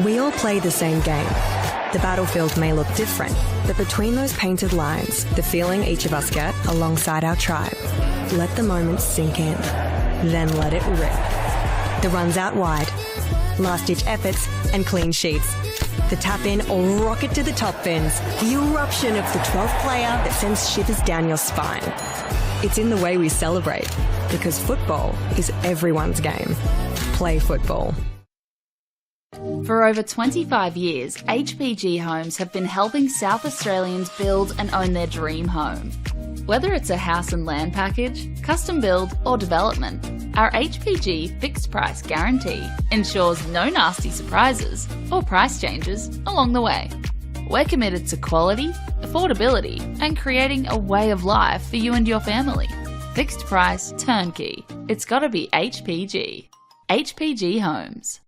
We all play the same game. The battlefield may look different, but between those painted lines, the feeling each of us get alongside our tribe. Let the moment sink in, then let it rip. The runs out wide, last-ditch efforts and clean sheets. The tap-in or rocket to the top bins. The eruption of the 12th player that sends shivers down your spine. It's in the way we celebrate, because football is everyone's game. Play football. For over 25 years, HPG Homes have been helping South Australians build and own their dream home. Whether it's a house and land package, custom build or development, our HPG fixed price guarantee ensures no nasty surprises or price changes along the way. We're committed to quality, affordability and creating a way of life for you and your family. Fixed price, turnkey. It's gotta be HPG. HPG Homes.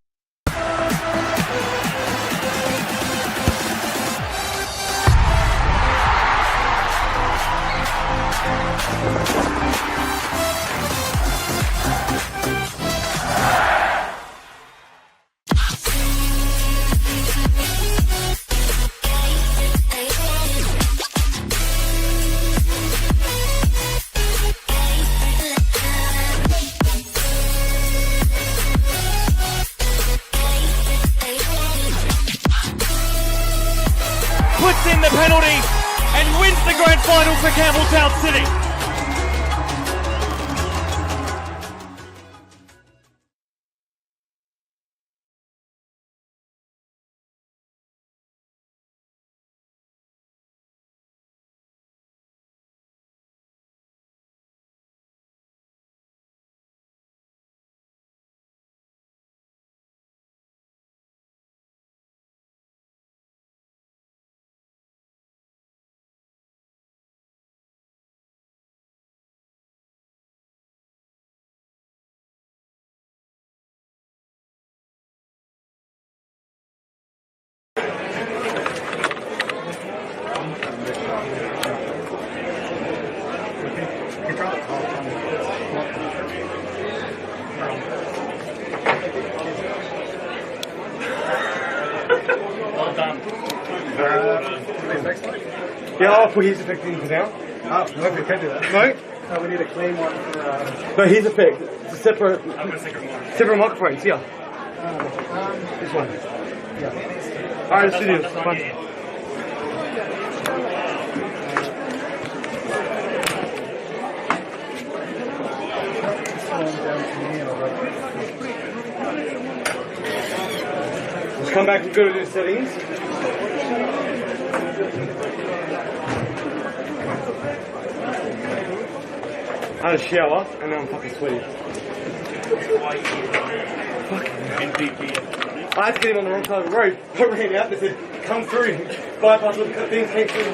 Puts in the penalty and wins the grand final for Campbelltown City. Well done. Yeah, I'll put his effect in for now. Oh, no, we can do that. No? No, we need a clean one for... No, his effect. It's a separate microphones, yeah. This one. Yeah. Alright, let's do this. Fine. Let's come back and go to the settings. I had a shower and now I'm fucking sweaty. MVP. I had to get him on the wrong side of the road. I ran out, they said, come through. Bypass all the things, came through the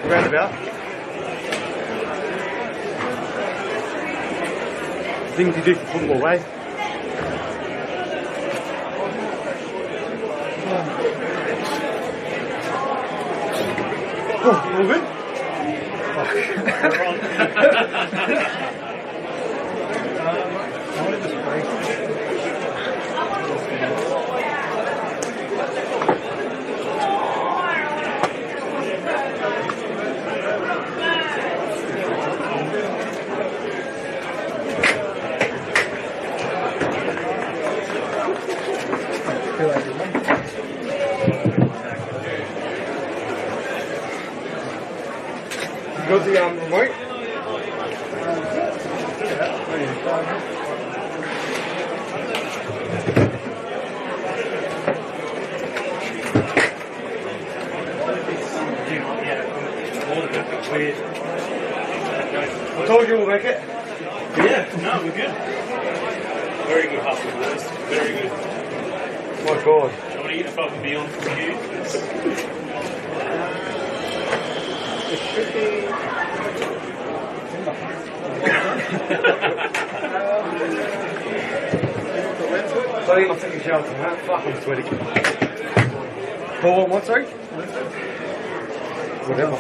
roundabout. Things you do for football, eh? Oh, all good? Go to the remote. I told you we'll make it. Yeah, no, we're good. Very good hustle, boys. Very good. Oh my god. I want to get above and beyond from you. It should be... So I need my second shower tonight. Fuck, I'm sweaty. What, sorry? Whatever.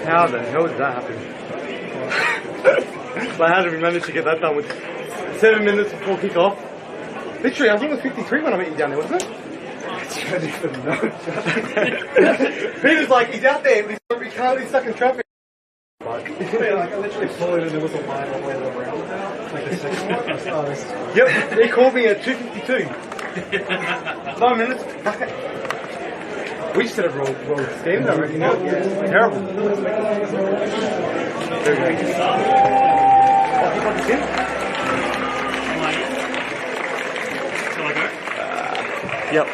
How the hell did that happen? But how did we manage to get that done with 7 minutes before kick-off? Literally, I think it was 53 when I met you down there, wasn't it? Peter's like, he's out there, but he can't, he's stuck in traffic. Like, I literally saw it and there was a line all the way around. Like a 6 minutes. Oh, this is... Yep, he called me at 2:52. 5 minutes, fuck it. We just had a roll stand, I reckon. Terrible. Very good. Shall I go? Yep.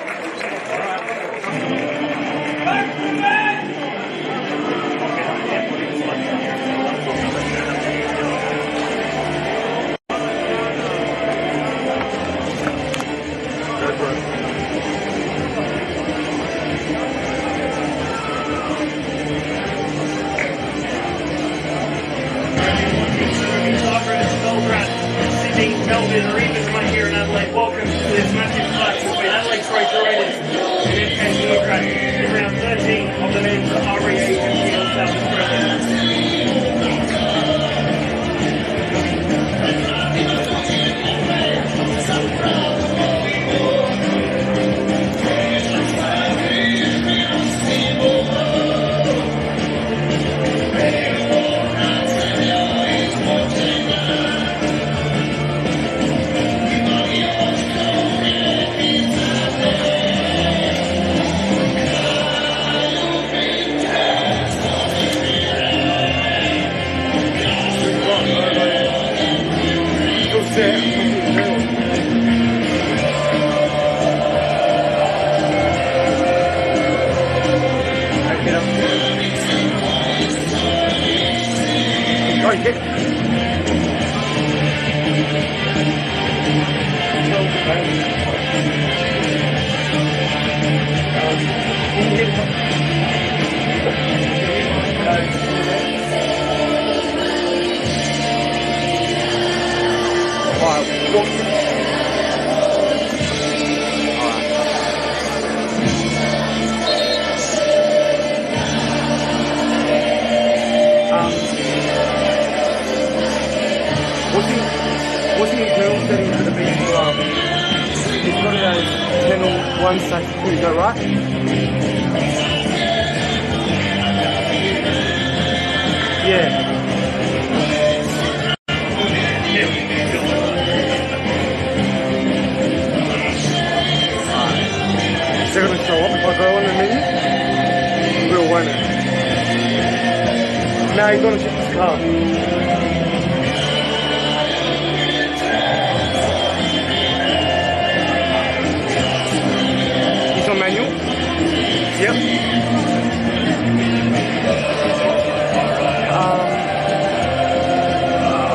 Beograd, Sydney, Melbourne, or even right here in Adelaide. Welcome to this massive clash between Adelaide Croatia Raiders and Beograd in round 13 of the men's RD13 South Australia. What's the internal setting for the beach? It's got a channel 1/2, is that right? Yeah. Is it going to show up if I go on the menu? It will, won't it? No, he's going to shift his car. Manual? Yep.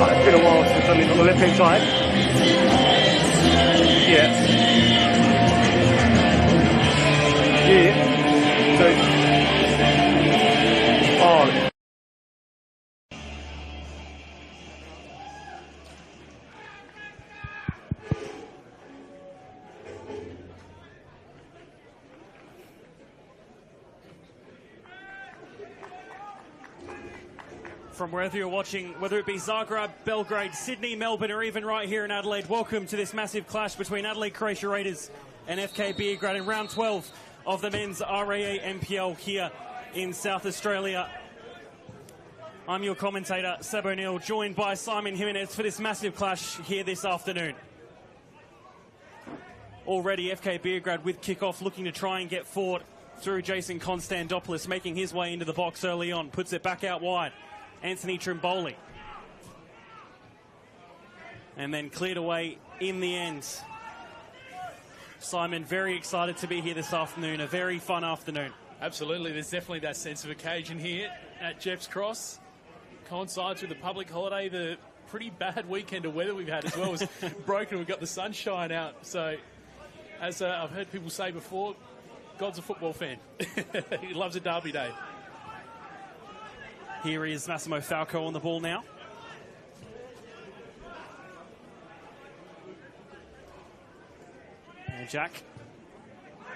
It's been a while since I've been on the left hand side. Yeah. Yeah. So. Oh. From wherever you're watching, whether it be Zagreb, Belgrade, Sydney, Melbourne, or even right here in Adelaide, welcome to this massive clash between Adelaide Croatia Raiders and FK Beograd in round 12 of the men's RAA NPL here in South Australia. I'm your commentator, Seb O'Neill, joined by Simon Jimenez for this massive clash here this afternoon. Already FK Beograd with kickoff, looking to try and get forward through Jason Konstantopoulos, making his way into the box early on, puts it back out wide. Anthony Trimboli. And then cleared away in the end. Simon, very excited to be here this afternoon. A very fun afternoon. Absolutely. There's definitely that sense of occasion here at Jeff's Cross. Coincides with the public holiday. The pretty bad weekend of weather we've had as well is broken. We've got the sunshine out. So, as I've heard people say before, God's a football fan. He loves a derby day. Here is Massimo Falco on the ball now. And Jack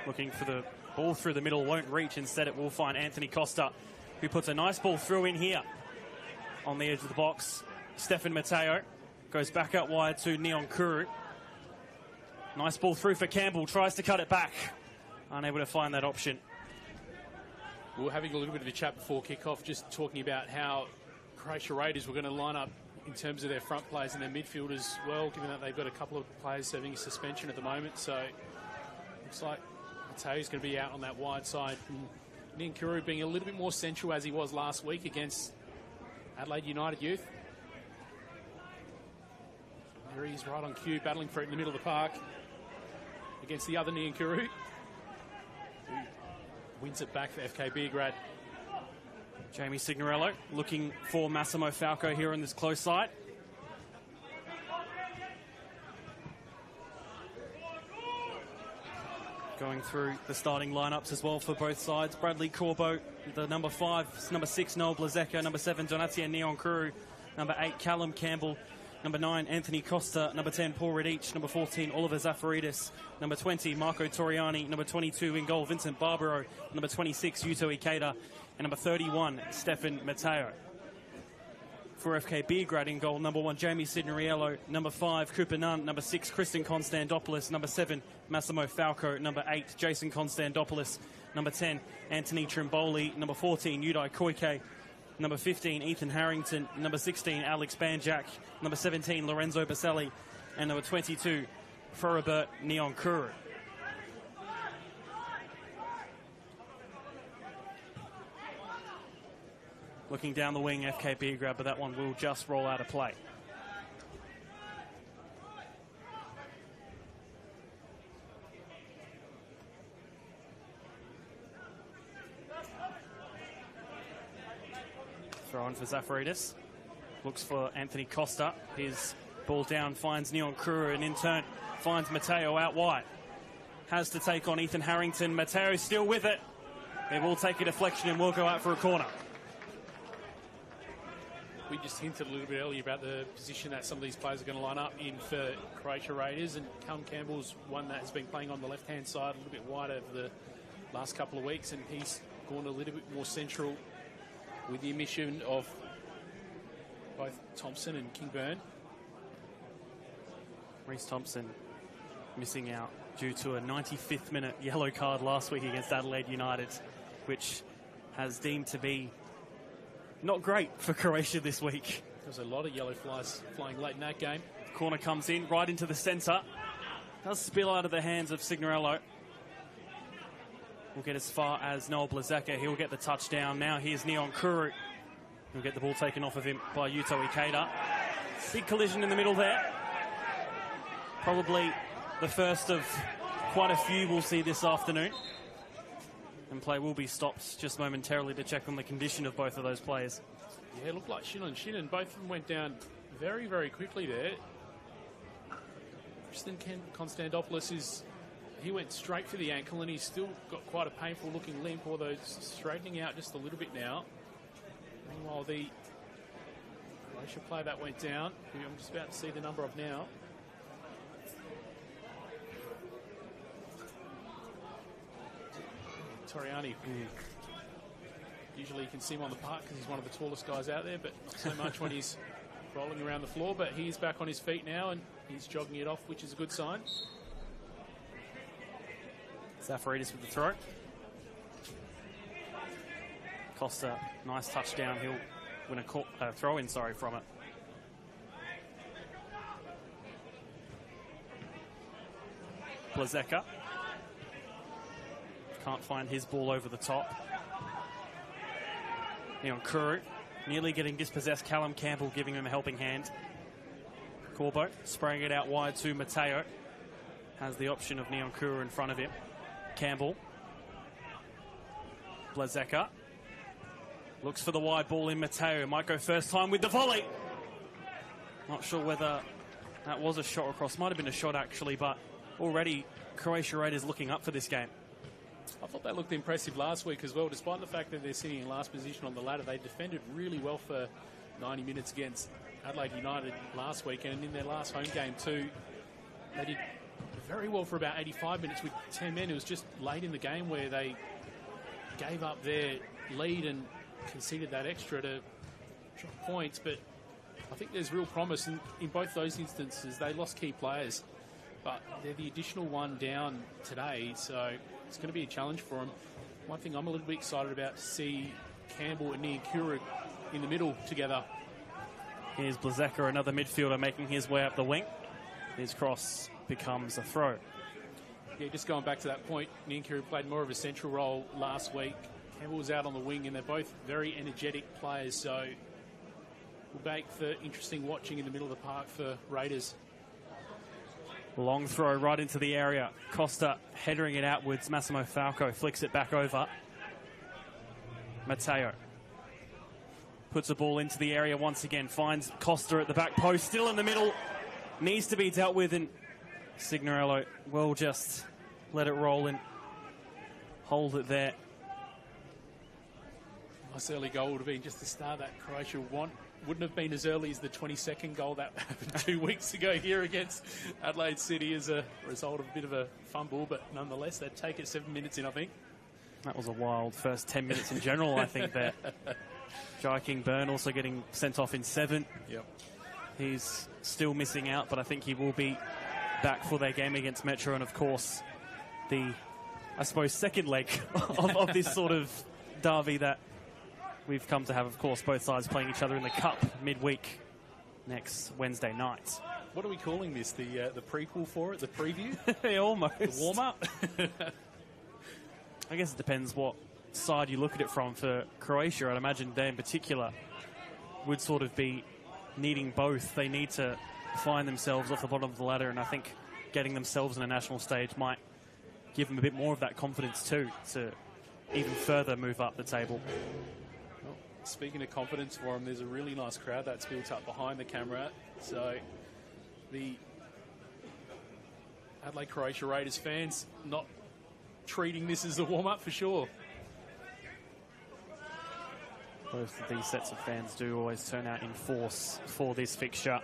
looking for the ball through the middle, won't reach. Instead, it will find Anthony Costa, who puts a nice ball through in here on the edge of the box. Stefan Mateo goes back out wide to Neon Kuru. Nice ball through for Campbell, tries to cut it back. Unable to find that option. We were having a little bit of a chat before kickoff, just talking about how Croatia Raiders were going to line up in terms of their front players and their midfield as well, given that they've got a couple of players serving a suspension at the moment. So looks like Mateo's going to be out on that wide side. And Niankuru being a little bit more central as he was last week against Adelaide United Youth. There he is, right on cue, battling for it in the middle of the park against the other Niankuru, who wins it back for FK Beograd. Jamie Signorello looking for Massimo Falco here in this close side. Going through the starting lineups as well for both sides. Bradley Corbo, the number 5, number 6, Noel Blazeka, number 7, Donatien Niankuru, number 8, Callum Campbell, number 9, Anthony Costa, number 10, Paul Redic, number 14, Oliver Zafaridis, number 20, Marco Toriani, number 22, in goal, Vincent Barbaro, number 26, Yuto Ikeda, and number 31, Stefan Mateo. For FK Beograd in goal, number 1, Jamie Signorello, number 5, Cooper Nunn, number 6, Kristen Konstantopoulos, number 7, Massimo Falco, number 8, Jason Konstantopoulos, number 10, Anthony Trimboli, number 14, Udai Koike, number 15, Ethan Harrington, number 16, Alex Banjak, number 17, Lorenzo Baselli, and number 22, Ferrobert Niankuru. Looking down the wing, FK Beograd, but that one will just roll out of play. Throw on for Zafaridis. Looks for Anthony Costa. His ball down, finds Niankuru, and in turn finds Mateo out wide. Has to take on Ethan Harrington. Mateo still with it. It will take a deflection and will go out for a corner. We just hinted a little bit earlier about the position that some of these players are going to line up in for Croatia Raiders, and Callum Campbell's one that has been playing on the left-hand side a little bit wider over the last couple of weeks, and he's gone a little bit more central with the omission of both Thompson and Kingburn. Reece Thompson missing out due to a 95th minute yellow card last week against Adelaide United, which has deemed to be not great for Croatia this week. There's a lot of yellow flies flying late in that game. Corner comes in right into the centre. Does spill out of the hands of Signorello. Will get as far as Noel Blazeka. He'll get the touchdown. Now here's Niankuru. He'll get the ball taken off of him by Yuto Ikeda. Big collision in the middle there. Probably the first of quite a few we'll see this afternoon. And play will be stopped just momentarily to check on the condition of both of those players. Yeah, it looked like shin on shin, and both of them went down very, very quickly there. Kristen Konstantopoulos he went straight for the ankle, and he's still got quite a painful looking limp, although it's straightening out just a little bit now. Meanwhile, the Croatia player that went down, who I'm just about to see the number of now, Toriani. Usually you can see him on the park because he's one of the tallest guys out there, but not so much when he's rolling around the floor. But he's back on his feet now, and he's jogging it off, which is a good sign. Zafaridis with the throw. Costa, nice touchdown. He'll win a throw-in, from it. Blazeka. Can't find his ball over the top. Niankuru nearly getting dispossessed. Callum Campbell giving him a helping hand. Corbo spraying it out wide to Mateo. Has the option of Niankuru in front of him. Campbell. Blazeka. Looks for the wide ball in Mateo. Might go first time with the volley. Not sure whether that was a shot across. Might have been a shot actually, but already Croatia Raiders looking up for this game. I thought they looked impressive last week as well. Despite the fact that they're sitting in last position on the ladder, they defended really well for 90 minutes against Adelaide United last week, and in their last home game too, they did very well for about 85 minutes with 10 men. It was just late in the game where they gave up their lead and conceded that extra to drop points, but I think there's real promise in both those instances. They lost key players, but they're the additional one down today, so it's going to be a challenge for them. One thing I'm a little bit excited about to see Campbell and Niankuru in the middle together. Here's Blazeka, another midfielder, making his way up the wing. His cross becomes a throw. Yeah, just going back to that point, Niankuru played more of a central role last week. Campbell was out on the wing, and they're both very energetic players, so will make for interesting watching in the middle of the park for Raiders. Long throw right into the area. Costa headering it outwards. Massimo Falco flicks it back over. Matteo puts the ball into the area once again. Finds Costa at the back post. Still in the middle. Needs to be dealt with, and Signorello will just let it roll and hold it there. Nice early goal would have been just the start that Croatia want. Wouldn't have been as early as the 22nd goal that happened 2 weeks ago here against Adelaide City as a result of a bit of a fumble, but nonetheless, they'd take it 7 minutes in, I think. That was a wild first 10 minutes in general, I think, there. Jai King Byrne also getting sent off in 7. Yep. He's still missing out, but I think he will be back for their game against Metro, and of course, the, I suppose, second leg of this sort of derby that we've come to have, of course, both sides playing each other in the Cup midweek next Wednesday night. What are we calling this? The prequel for it? The preview? Almost. The warm-up? I guess it depends what side you look at it from. For Croatia, I'd imagine they in particular would sort of be needing both. They need to find themselves off the bottom of the ladder, and I think getting themselves on a national stage might give them a bit more of that confidence too, to even further move up the table. Speaking of confidence for them, there's a really nice crowd that's built up behind the camera. So the Adelaide Croatia Raiders fans not treating this as a warm-up for sure. Both of these sets of fans do always turn out in force for this fixture.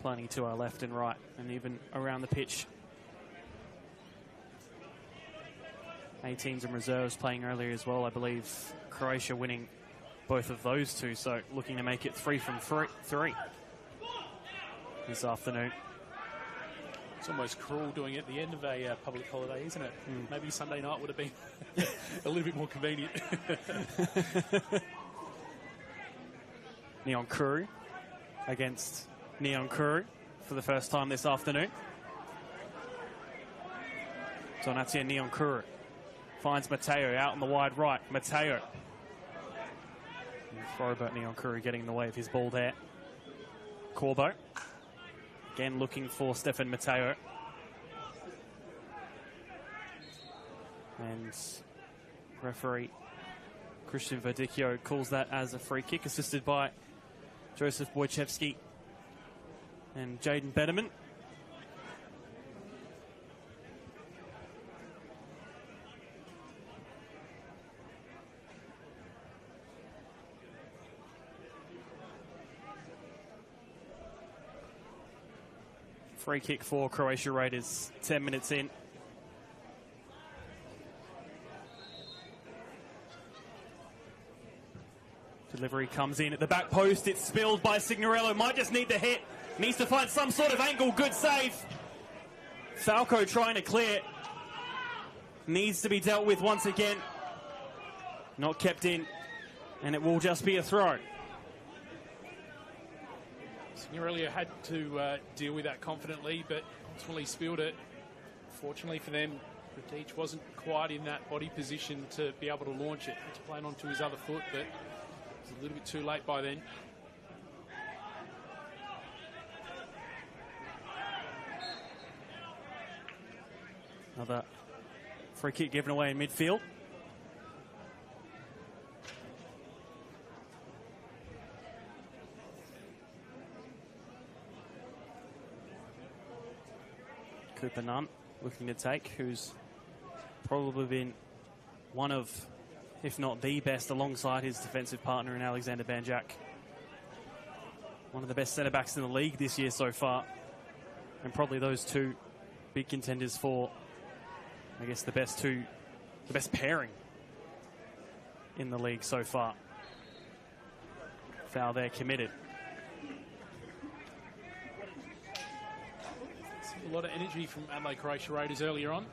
Plenty to our left and right, and even around the pitch. 18s and reserves playing earlier as well, I believe. Croatia winning both of those two, so looking to make it 3 from 3 this afternoon. It's almost cruel doing it at the end of a public holiday, isn't it? Maybe Sunday night would have been a little bit more convenient. Niankuru against Niankuru for the first time this afternoon. Donatia Niankuru finds Matteo out on the wide right. Matteo. Throwback Niankuru getting in the way of his ball there. Corbo. Again looking for Stefan Matteo. And referee Christian Verdicchio calls that as a free kick, assisted by Joseph Wojciechowski and Jaden Betterman. Free kick for Croatia Raiders, 10 minutes in. Delivery comes in at the back post. It's spilled by Signorello. Might just need the hit. Needs to find some sort of angle. Good save. Falco trying to clear. Needs to be dealt with once again. Not kept in. And it will just be a throw. Signorello had to deal with that confidently, but ultimately spilled it. Fortunately for them, Radic wasn't quite in that body position to be able to launch it. Had to play it onto his other foot, but it was a little bit too late by then. Another free kick given away in midfield. Cooper Nunn looking to take, who's probably been one of, if not the best, alongside his defensive partner in Alexander Banjak. One of the best centre-backs in the league this year so far. And probably those two big contenders for, I guess, the best pairing in the league so far. Foul there committed. A lot of energy from Adelaide Croatia Raiders earlier on.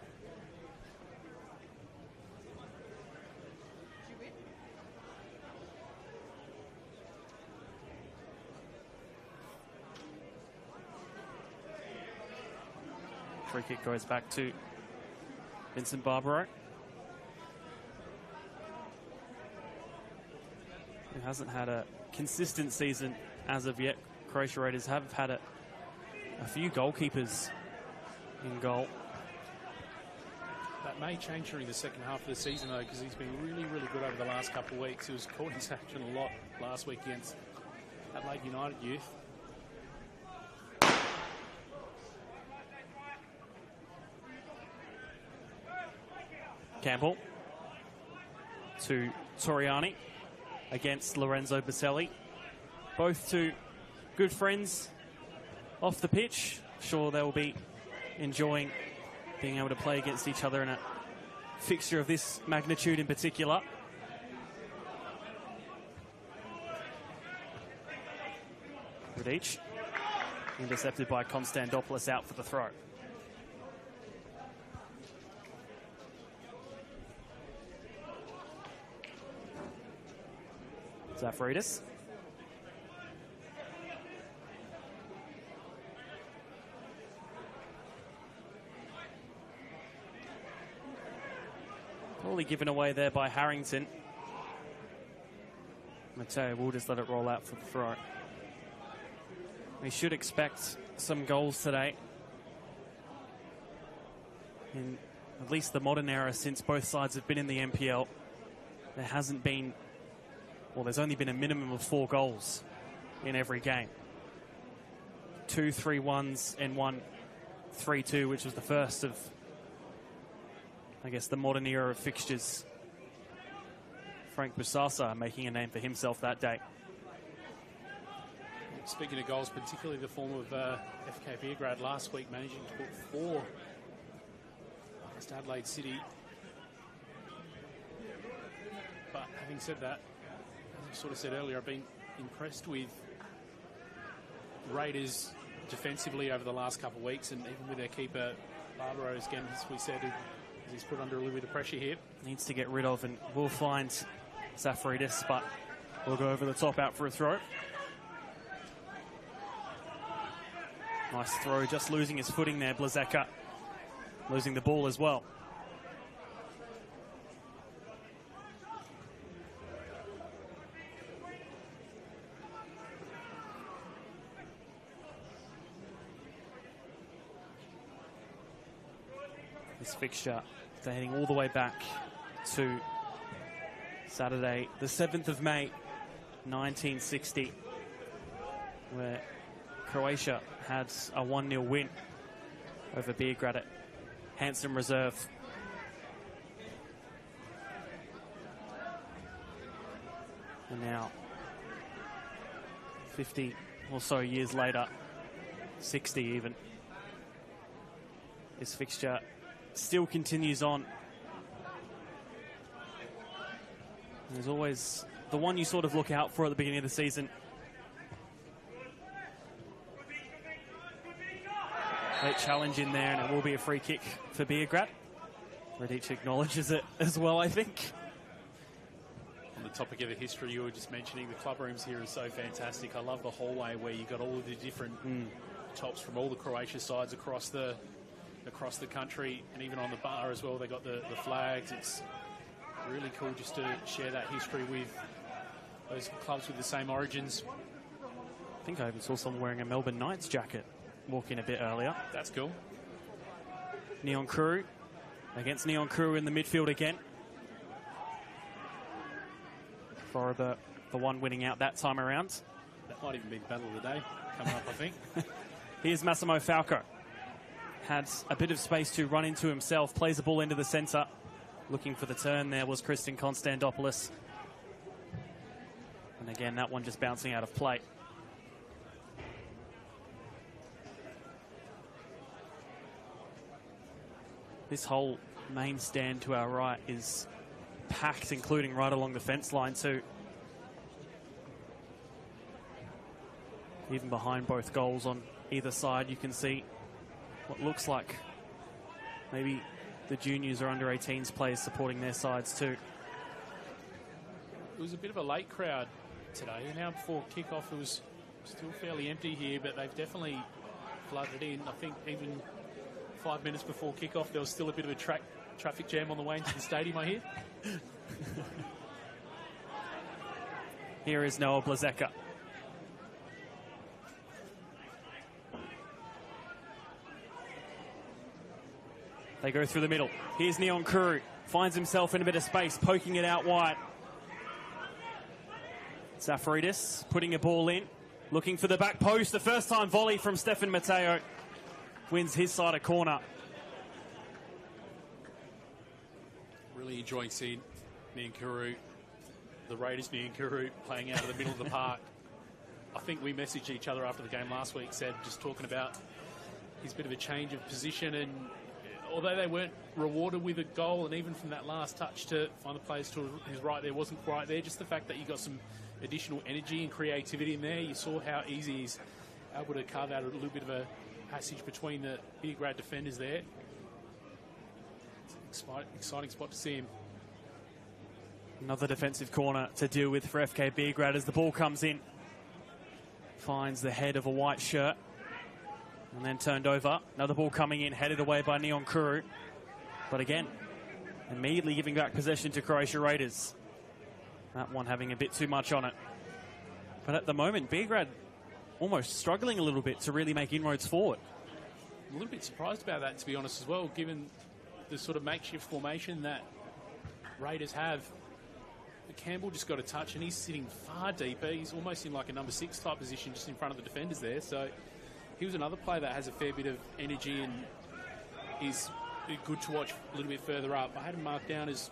Free kick goes back to Vincent Barbaro, who hasn't had a consistent season as of yet. Croatia Raiders have had a few goalkeepers in goal. That may change during the second half of the season, though, because he's been really, really good over the last couple of weeks. He was caught in his action a lot last week against Adelaide United youth. Campbell to Toriani against Lorenzo Baselli. Both two good friends off the pitch. Sure, they'll be enjoying being able to play against each other in a fixture of this magnitude in particular. Radic intercepted by Konstantopoulos, out for the throw. Zafridis. Probably given away there by Harrington. Matteo will just let it roll out for the throw. We should expect some goals today. In at least the modern era, since both sides have been in the NPL, there hasn't been, well, there's only been a minimum of 4 goals in every game. 2 3-1s and 1 3-2, which was the first of, I guess, the modern era of fixtures. Frank Busasa making a name for himself that day. Speaking of goals, particularly the form of FK Beograd last week, managing to put 4 against Adelaide City. But having said that, as I sort of said earlier, I've been impressed with Raiders defensively over the last couple of weeks, and even with their keeper Barbaro, again, as we said, he's put under a little bit of pressure here. Needs to get rid of, and we'll find Zafridis, but we'll go over the top, out for a throw. Nice throw, just losing his footing there. Blazeka losing the ball as well. This fixture dating all the way back to Saturday, the 7th of May, 1960, where Croatia had a 1-0 win over Beograd at Hanson Reserve. And now, 50 or so years later, 60 even, this fixture still continues on. There's always the one you sort of look out for at the beginning of the season. Late challenge in there, and it will be a free kick for Beograd. Radic acknowledges it as well, I think. On the topic of the history you were just mentioning, the club rooms here are so fantastic. I love the hallway where you got all of the different tops from all the Croatia sides across the country, and even on the bar as well. They got the flags. It's really cool just to share that history with those clubs with the same origins. I think I even saw someone wearing a Melbourne Knights jacket walk in a bit earlier. That's cool. Neon Crew against Neon Crew in the midfield again. For the one winning out that time around. That might even be the battle of the day coming up, I think. Here's Massimo Falco. Had a bit of space to run into himself, plays the ball into the centre. Looking for the turn there was Christian Konstantopoulos. And again, that one just bouncing out of play. This whole main stand to our right is packed, including right along the fence line too. Even behind both goals on either side, you can see what looks like maybe the juniors or under-18s players supporting their sides too. It was a bit of a late crowd today. Now before kickoff, it was still fairly empty here, but they've definitely flooded in. I think even 5 minutes before kickoff, there was still a bit of a traffic jam on the way into the stadium, I hear. Here is Noah Blazeka. They go through the middle. Here's Neon Kuru. Finds himself in a bit of space, poking it out wide. Zafaridis putting a ball in. Looking for the back post. The first time volley from Stefan Mateo wins his side a corner. Really enjoying seeing Neon Kuru, the Raiders Neon Kuru, playing out of the middle of the park. I think we messaged each other after the game last week, said, just talking about his bit of a change of position, and although they weren't rewarded with a goal, and even from that last touch to find the players to his right there wasn't quite there, just the fact that you got some additional energy and creativity in there, you saw how easy he's able to carve out a little bit of a passage between the Beograd defenders there. It's an exciting spot to see him. Another defensive corner to deal with for FK Beograd as the ball comes in. Finds the head of a white shirt. And then turned over. Another ball coming in, headed away by Neon Kuru. But again, immediately giving back possession to Croatia Raiders. That one having a bit too much on it. But at the moment, Beograd almost struggling a little bit to really make inroads forward. I'm a little bit surprised about that, to be honest, as well, given the sort of makeshift formation that Raiders have. Campbell just got a touch, and he's sitting far deeper. He's almost in like a number 6 type position, just in front of the defenders there. So he was another player that has a fair bit of energy and is good to watch a little bit further up. I had him marked down as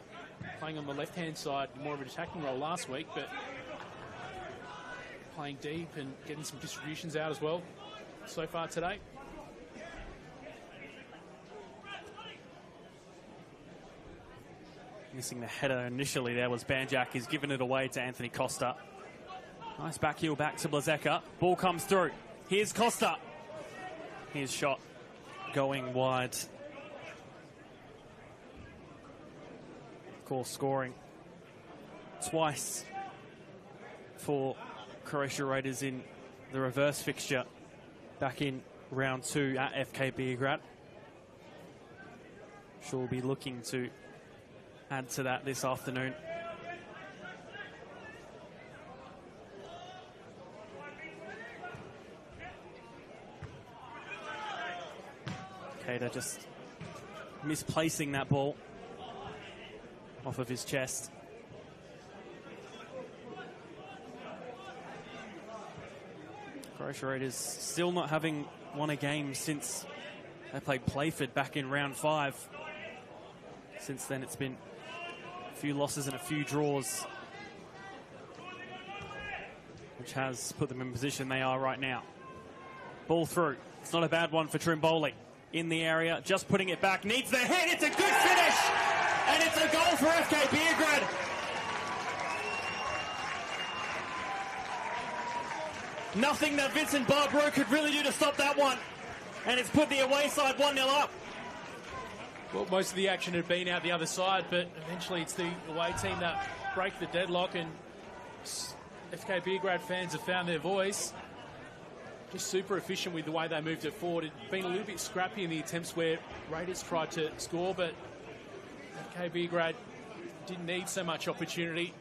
playing on the left-hand side, more of an attacking role last week, but playing deep and getting some distributions out as well so far today. Missing the header initially there was Banjak. He's given it away to Anthony Costa. Nice back heel back to Blazeka. Ball comes through. Here's Costa. His shot going wide. Of course, scoring twice for Croatia Raiders in the reverse fixture back in round 2 at FK Beograd. Sure will be looking to add to that this afternoon. Cater just misplacing that ball off of his chest. Croatia Raiders still not having won a game since they played Playford back in round 5. Since then it's been a few losses and a few draws, which has put them in position they are right now. Ball through. It's not a bad one for Trimboli. In the area, just putting it back. Needs the hit. It's a good finish. And it's a goal for FK Beograd. Nothing that Vincent Barbaro could really do to stop that one. And it's put the away side 1-0 up. Well, most of the action had been out the other side, but eventually it's the away team that break the deadlock, and FK Beograd fans have found their voice. Just super efficient with the way they moved it forward. It'd been a little bit scrappy in the attempts where Raiders tried to score, but FK Beograd didn't need so much opportunity.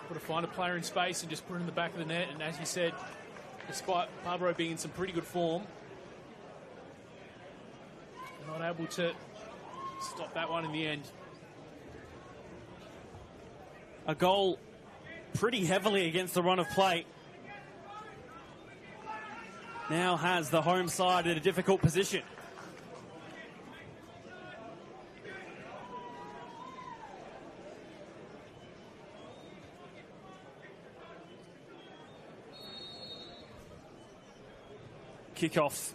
Got to find a player in space and just put it in the back of the net, and as you said, despite Barbaro being in some pretty good form, not able to stop that one in the end. A goal pretty heavily against the run of play. Now has the home side in a difficult position. Kickoff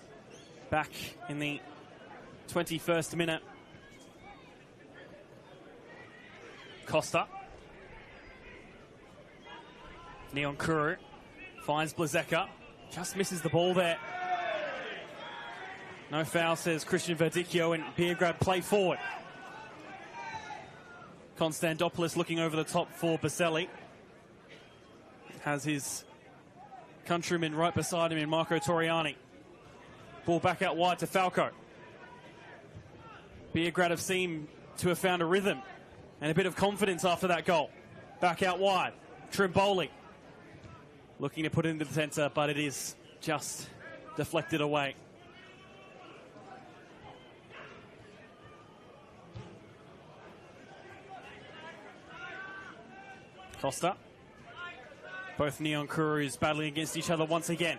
back in the 21st minute. Costa. Neon Kuru Finds Blazeka. Just misses the ball there. No foul, says Christian Verdicchio, and Beograd play forward. Konstantopoulos looking over the top for Baselli. Has his countryman right beside him in Marco Toriani. Ball back out wide to Falco. Beograd have seemed to have found a rhythm and a bit of confidence after that goal. Back out wide. Trimboli looking to put it into the centre, but it is just deflected away. Costa. Both Neon Kurus battling against each other once again.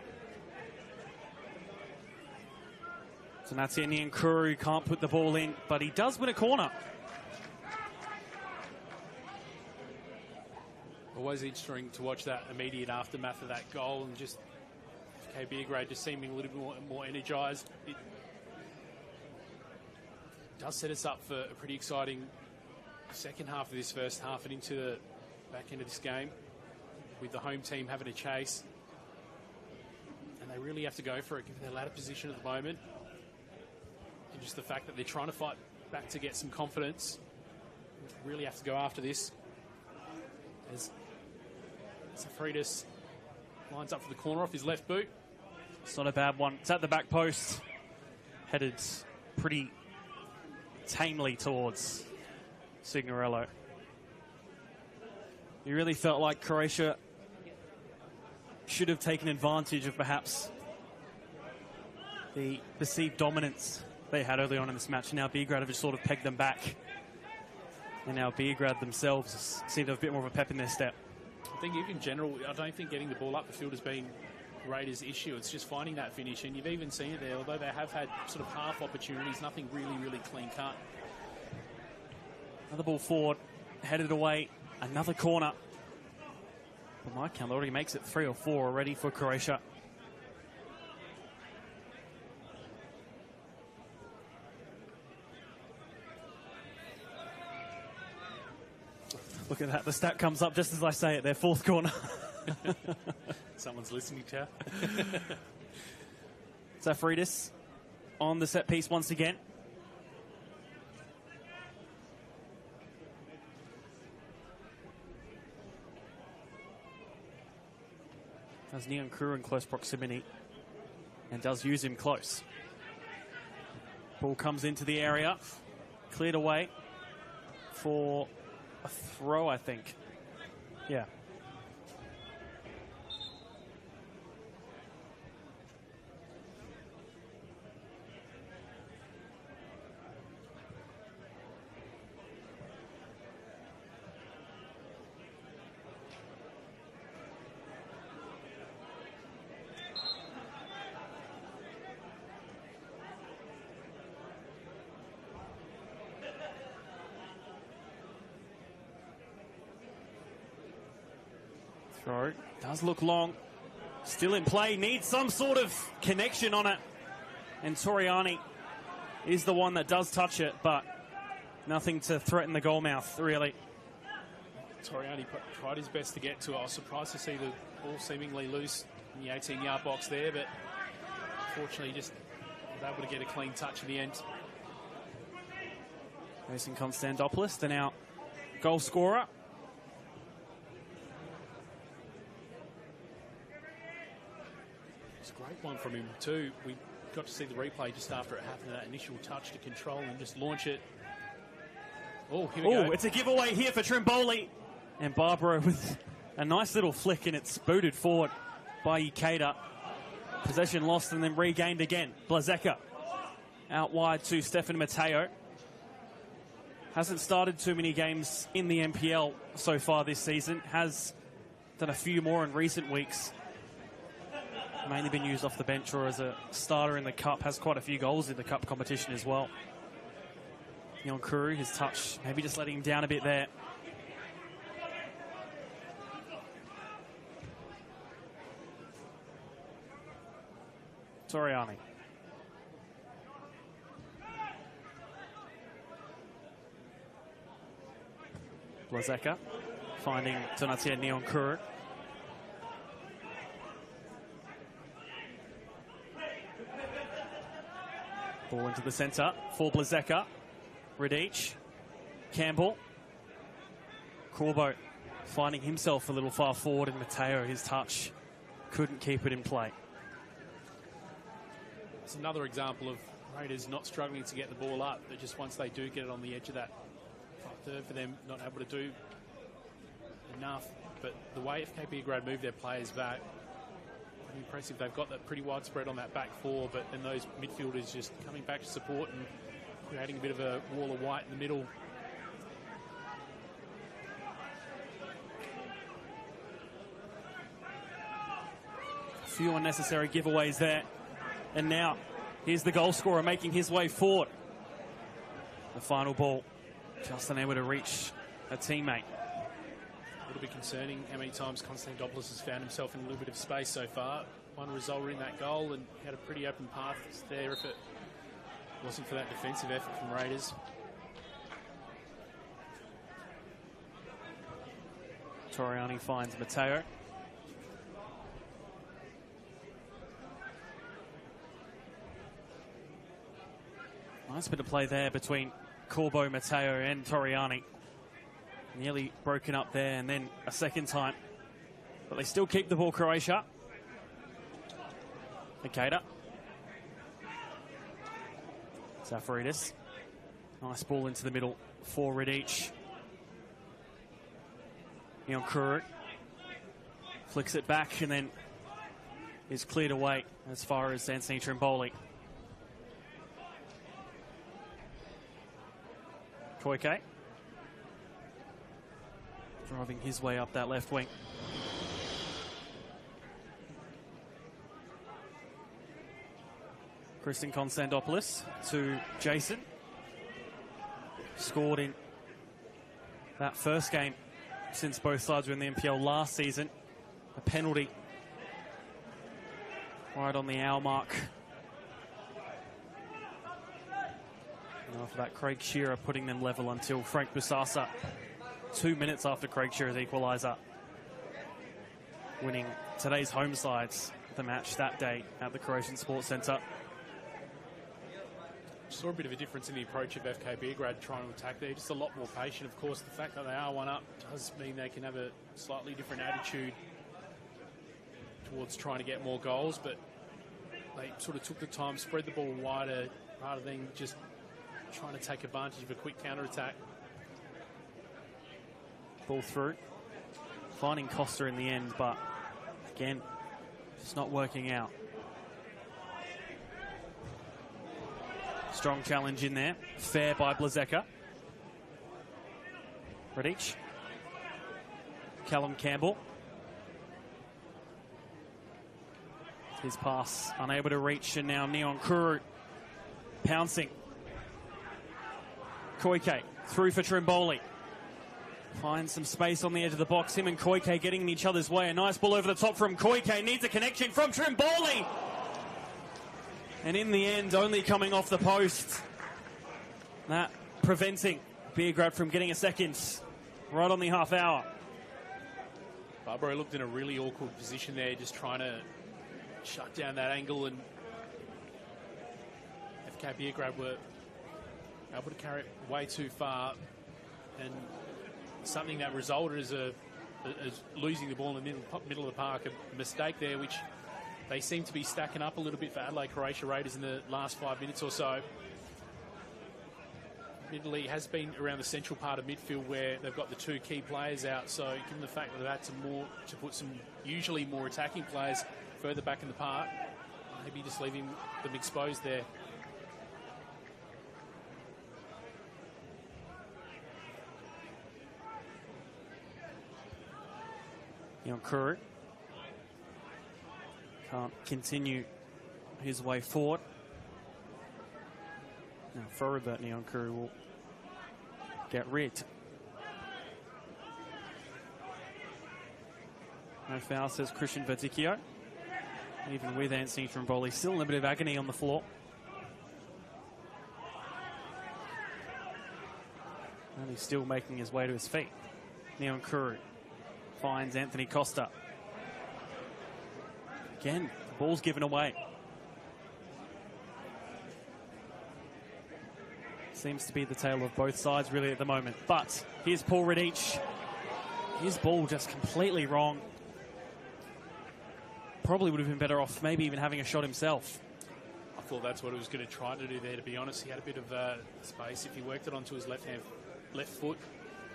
Donatia Neon Kuru can't put the ball in, but he does win a corner. Always interesting to watch that immediate aftermath of that goal, and just Beograd just seeming a little bit more energised. It does set us up for a pretty exciting second half of this first half and into the back end of this game, with the home team having a chase. And they really have to go for it, given their ladder position at the moment. And just the fact that they're trying to fight back to get some confidence. Really have to go after this. As Safridis lines up for the corner off his left boot. It's not a bad one. It's at the back post. Headed pretty tamely towards Signorello. You really felt like Croatia should have taken advantage of perhaps the perceived dominance they had early on in this match. Now Beograd have just sort of pegged them back. And now Beograd themselves seem to have a bit more of a pep in their step. I think in general, I don't think getting the ball up the field has been Raiders' issue. It's just finding that finish, and you've even seen it there, although they have had sort of half opportunities, nothing really clean cut. Another ball forward, headed away, another corner. But my count already makes it 3 or 4 already for Croatia. Look at that, the stat comes up just as I say it, their 4th corner. Someone's listening to Safridis on the set piece once again. Has Neon Kuru in close proximity and does use him close. Ball comes into the area, cleared away for a throw, I think. Yeah. Throw does look long, still in play, needs some sort of connection on it, and Toriani is the one that does touch it, but nothing to threaten the goal mouth, really. Toriani tried his best to get to it. I was surprised to see the ball seemingly loose in the 18-yard box there, but unfortunately just was able to get a clean touch in the end. Mason Konstantopoulos, the now goal scorer. It's a great one from him too. We got to see the replay just after it happened, that initial touch to control and just launch it. Oh, here we go. It's a giveaway here for Trimboli. And Barbaro with a nice little flick, and it's booted forward by Ikeda. Possession lost and then regained again. Blazeka out wide to Stefan Matteo. Hasn't started too many games in the NPL so far this season. Has done a few more in recent weeks. Mainly been used off the bench or as a starter in the Cup. Has quite a few goals in the Cup competition as well. Neon Kuru, his touch, maybe just letting him down a bit there. Toriani. Blazeka finding Donatia Neon Kuru. Ball into the centre for Blazeka. Radic. Campbell. Corbo finding himself a little far forward, and Mateo, his touch, couldn't keep it in play. It's another example of Raiders not struggling to get the ball up, but just once they do get it on the edge of that third, for them not able to do enough. But the way FK Beograd move their players back, pretty impressive. They've got that pretty widespread on that back four, but then those midfielders just coming back to support and creating a bit of a wall of white in the middle. A few unnecessary giveaways there. And now, here's the goal scorer making his way forward. The final ball, just unable to reach a teammate. A little bit concerning how many times Konstantopoulos has found himself in a little bit of space so far. One resulted in that goal and had a pretty open path there if it wasn't for that defensive effort from Raiders. Toriani finds Mateo. Nice bit of play there between Corbo, Mateo and Toriani. Nearly broken up there, and then a second time. But they still keep the ball, Croatia. Ikeda. Zafaridis. Nice ball into the middle for Radic. Nyonkuru flicks it back and then is cleared away as far as Anthony Trimboli. Koike driving his way up that left wing. Christian Konstantopoulos to Jason. Scored in that first game since both sides were in the NPL last season. A penalty right on the hour mark. And after that, Craig Shearer putting them level until Frank Busasa, 2 minutes after Craig Shearer's equaliser, winning today's home sides the match that day at the Croatian Sports Centre. Saw a bit of a difference in the approach of FK Beograd trying to attack there. Just a lot more patient. Of course, the fact that they are one up does mean they can have a slightly different attitude towards trying to get more goals, but they sort of took the time, spread the ball wider rather than just trying to take advantage of a quick counter-attack. Ball through. Finding Costa in the end, but again, just not working out. Strong challenge in there. Fair by Blazeka. Radic. Callum Campbell. His pass unable to reach, and now Nyonkuru pouncing. Koike through for Trimboli. Finds some space on the edge of the box. Him and Koike getting in each other's way. A nice ball over the top from Koike. Needs a connection from Trimboli. And in the end, only coming off the post. That preventing Beograd from getting a second right on the half hour. Barbaro looked in a really awkward position there, just trying to shut down that angle, and FK Beograd were able to carry it way too far, and something that resulted as losing the ball in the middle of the park, a mistake there, which they seem to be stacking up a little bit for Adelaide Croatia Raiders in the last 5 minutes or so. Italy has been around the central part of midfield where they've got the two key players out, so given the fact that they've had to put some usually more attacking players further back in the park, maybe just leaving them exposed there. Nyonkuru can't continue his way forward. Now Furubert Nyonkuru will get rid. No foul, says Christian Verdicchio. Even with Anthony Trimboli, still in a bit of agony on the floor. And he's still making his way to his feet. Nyonkuru finds Anthony Costa. Again, the ball's given away. Seems to be the tale of both sides really at the moment. But here's Paul Radic. His ball just completely wrong. Probably would have been better off maybe even having a shot himself. I thought that's what he was going to try to do there, to be honest. He had a bit of space. If he worked it onto his left foot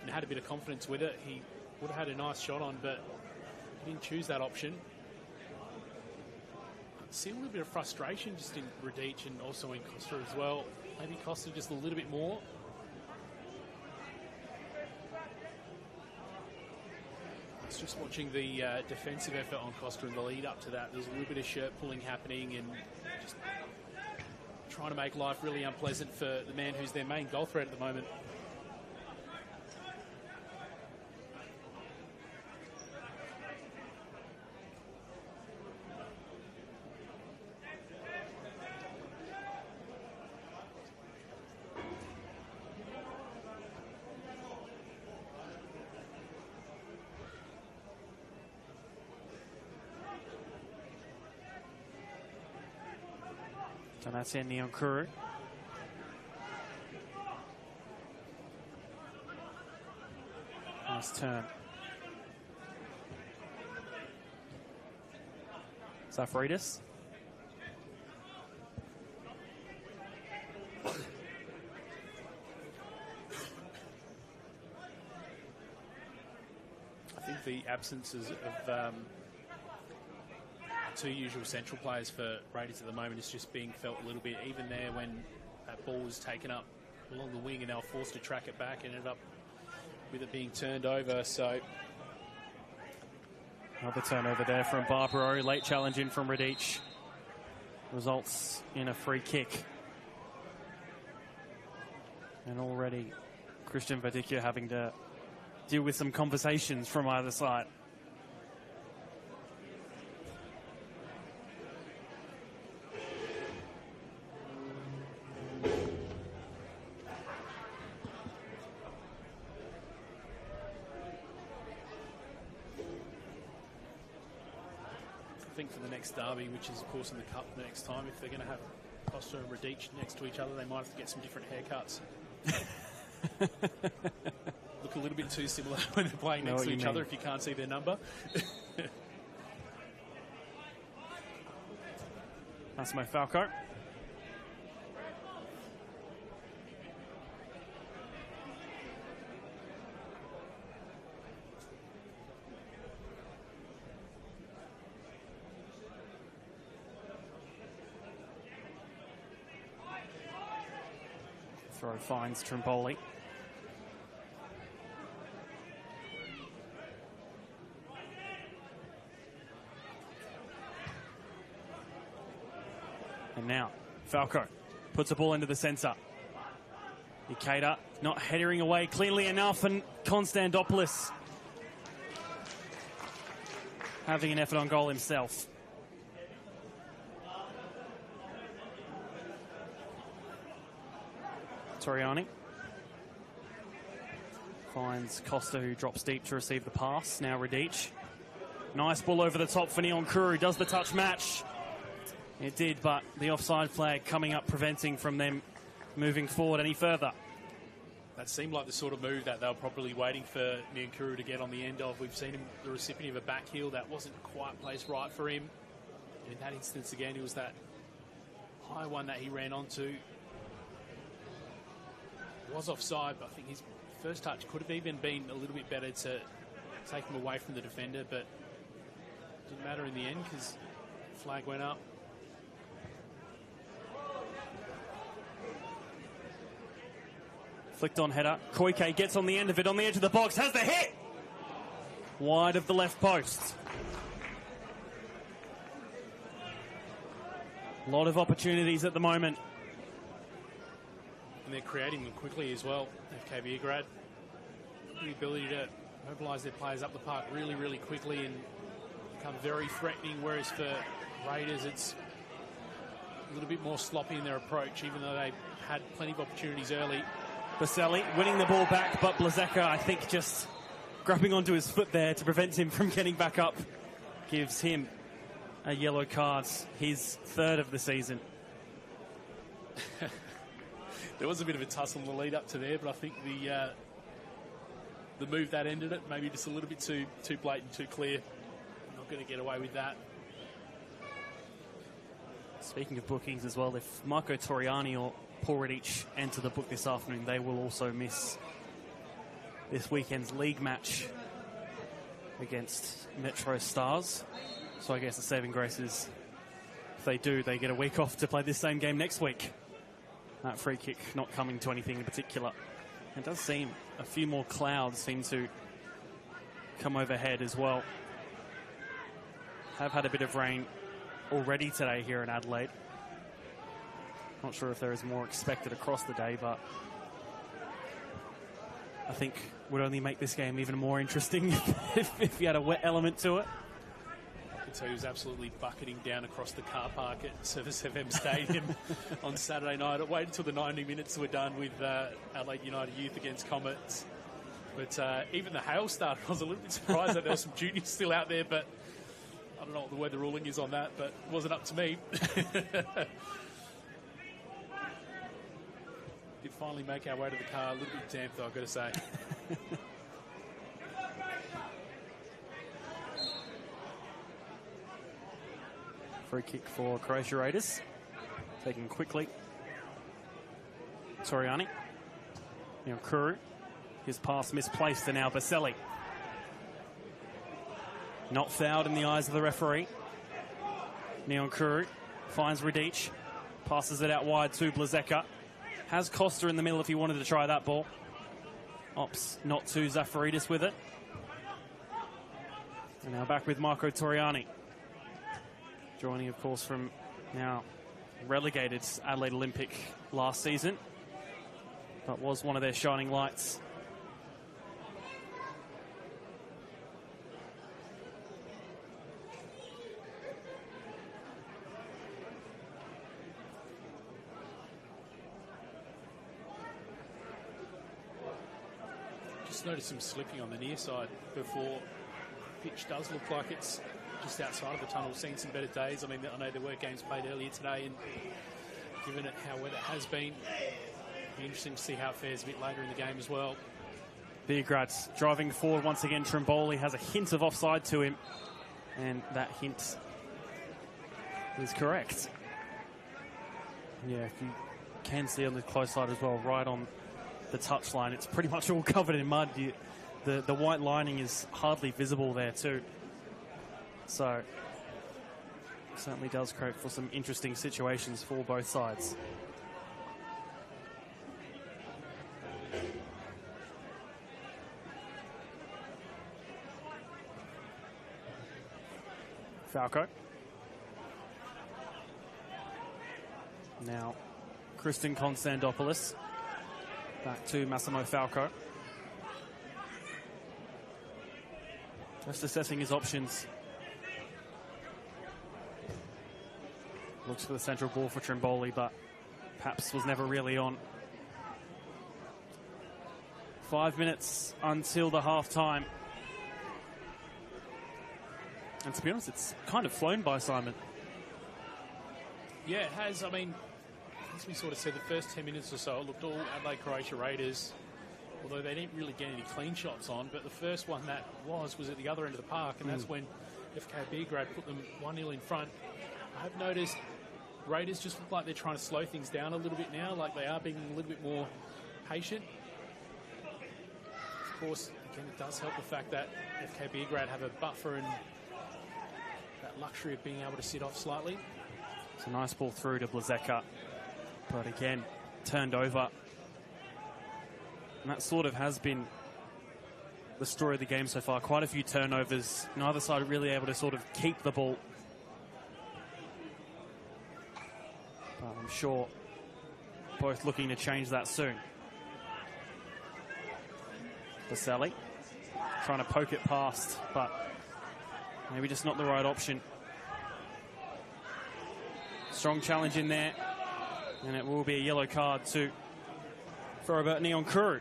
and had a bit of confidence with it, he would have had a nice shot on, but he didn't choose that option. I see a little bit of frustration just in Radic and also in Costa as well. Maybe Costa just a little bit more. I was just watching the defensive effort on Costa in the lead up to that. There was a little bit of shirt pulling happening and just trying to make life really unpleasant for the man who's their main goal threat at the moment. So that's in Nyonkuru. Nice turn. Zafridis. I think the absences of two usual central players for Raiders at the moment is just being felt a little bit. Even there when that ball was taken up along the wing and they were forced to track it back and ended up with it being turned over. So Another turnover there from Barbaro. Late challenge in from Radic. Results in a free kick. And already Christian Verdicchio having to deal with some conversations from either side. I think for the next derby, which is of course in the cup next time, if they're going to have Costa and Radic next to each other, they might have to get some different haircuts. Look a little bit too similar when they're playing next to each other if you can't see their number. Massimo Falco. Throw finds Trimpoli. And now Falco puts the ball into the centre. Ikeda not headering away cleanly enough, and Konstantopoulos having an effort on goal himself. Toriani finds Costa, who drops deep to receive the pass. Now Radic. Nice ball over the top for Nyonkuru. Does the touch match? It did, but the offside flag coming up, preventing from them moving forward any further. That seemed like the sort of move that they were probably waiting for Nyonkuru to get on the end of. We've seen him the recipient of a back heel that wasn't quite placed right for him. And in that instance, again, it was that high one that he ran onto. Was offside, but I think his first touch could have even been a little bit better to take him away from the defender, but didn't matter in the end because flag went up. Flicked on header. Koike gets on the end of it, on the edge of the box, has the hit! Wide of the left post. A lot of opportunities at the moment. And they're creating them quickly as well. FK Beograd, the ability to mobilise their players up the park really, really quickly and become very threatening, whereas for Raiders it's a little bit more sloppy in their approach, even though they had plenty of opportunities early. Baselli winning the ball back, but Blazeka, I think, just grabbing onto his foot there to prevent him from getting back up. Gives him a yellow card, his third of the season. There was a bit of a tussle in the lead up to there, but I think the move that ended it, maybe just a little bit too blatant, too clear. Not going to get away with that. Speaking of bookings as well, if Marco Toriani or Paul Radic enter the book this afternoon, they will also miss this weekend's league match against Metro Stars. So I guess the saving grace is, if they do, they get a week off to play this same game next week. That free kick not coming to anything in particular. It does seem a few more clouds seem to come overhead as well. Have had a bit of rain already today here in Adelaide. Not sure if there is more expected across the day, but I think would only make this game even more interesting if you had a wet element to it. I can tell you, it was absolutely bucketing down across the car park at Service FM Stadium on Saturday night. It waited until the 90 minutes were done with Adelaide United Youth against Comets. But even the hail started. I was a little bit surprised that there were some juniors still out there, but I don't know what the weather ruling is on that, but it wasn't up to me. Did finally make our way to the car. A little bit damp, though, I've got to say. Free kick for Croatia Raiders. Taken quickly. Toriani. Now Kuru. His pass misplaced to now Baselli. Not fouled in the eyes of the referee. Neon Kuru finds Radic. Passes it out wide to Blazeka. Has Costa in the middle if he wanted to try that ball. Opts not to Zafaridis with it. And now back with Marco Toriani. Joining, of course, from now relegated Adelaide Olympic last season. But was one of their shining lights. Just noticed some slipping on the near side before. Pitch does look like it's just outside of the tunnel. Seen some better days. I mean, I know there were games played earlier today, and given it how wet it has been, it'll be interesting to see how it fares a bit later in the game as well. Beograd's driving forward once again. Trimboli has a hint of offside to him, and that hint is correct. Yeah, if you can see on the close side as well, right on the touchline, it's pretty much all covered in mud. The white lining is hardly visible there too. So certainly does create for some interesting situations for both sides. Falco. Now Kristen Konstantopoulos. Back to Massimo Falco. Just assessing his options. Looks for the central ball for Trimboli, but perhaps was never really on. 5 minutes until the half time. And to be honest, it's kind of flown by, Simon. Yeah, it has. I mean, as we sort of said, the first 10 minutes or so, it looked all Adelaide Croatia Raiders, although they didn't really get any clean shots on. But the first one that was at the other end of the park, and that's when FK Beograd put them 1-0 in front. I've noticed Raiders just look like they're trying to slow things down a little bit now, like they are being a little bit more patient. Of course, again, it does help the fact that FK Beograd have a buffer and that luxury of being able to sit off slightly. It's a nice ball through to Blazeka, but again, turned over. And that sort of has been the story of the game so far. Quite a few turnovers. Neither side really able to sort of keep the ball. But I'm sure both looking to change that soon. Baselli trying to poke it past, but maybe just not the right option. Strong challenge in there, and it will be a yellow card for Robert Neon Kuru.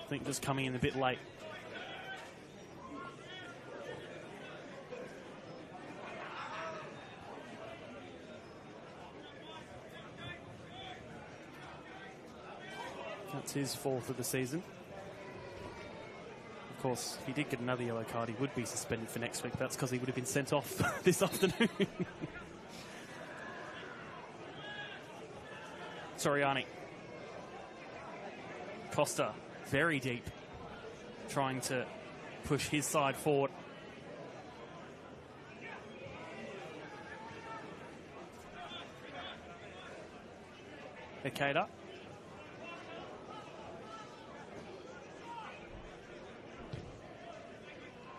I think just coming in a bit late. It's his 4th of the season. Of course, if he did get another yellow card, he would be suspended for next week. That's because he would have been sent off this afternoon. Soriani. Costa, very deep, trying to push his side forward. Ikeda.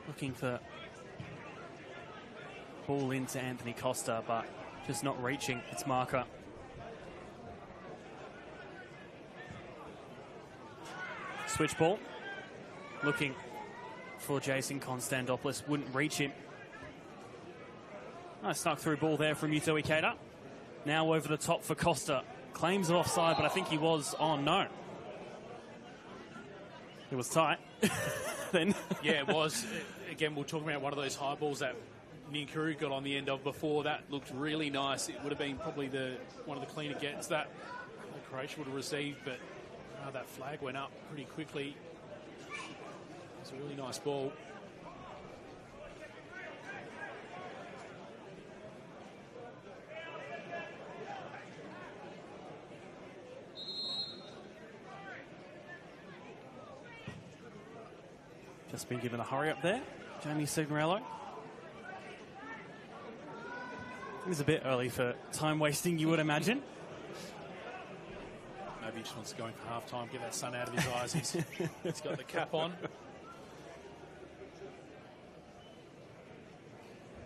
Looking for ball into Anthony Costa, but just not reaching its marker. Switch ball. Looking for Jason Konstantopoulos. Wouldn't reach him. Nice snuck through ball there from Yuto Ikeda. Now over the top for Costa. Claims of offside, but I think he was on. No. It was tight. Then. Yeah, it was. Again, we're talking about one of those high balls that Ninkuru got on the end of before. That looked really nice. It would have been probably one of the cleaner gets that Croatia would have received, but that flag went up pretty quickly. It's a really nice ball. Just been given a hurry up there. Jamie Signorello. It was a bit early for time wasting, you would imagine. Maybe he just wants to go in for half-time, get that sun out of his eyes. He's got the cap on.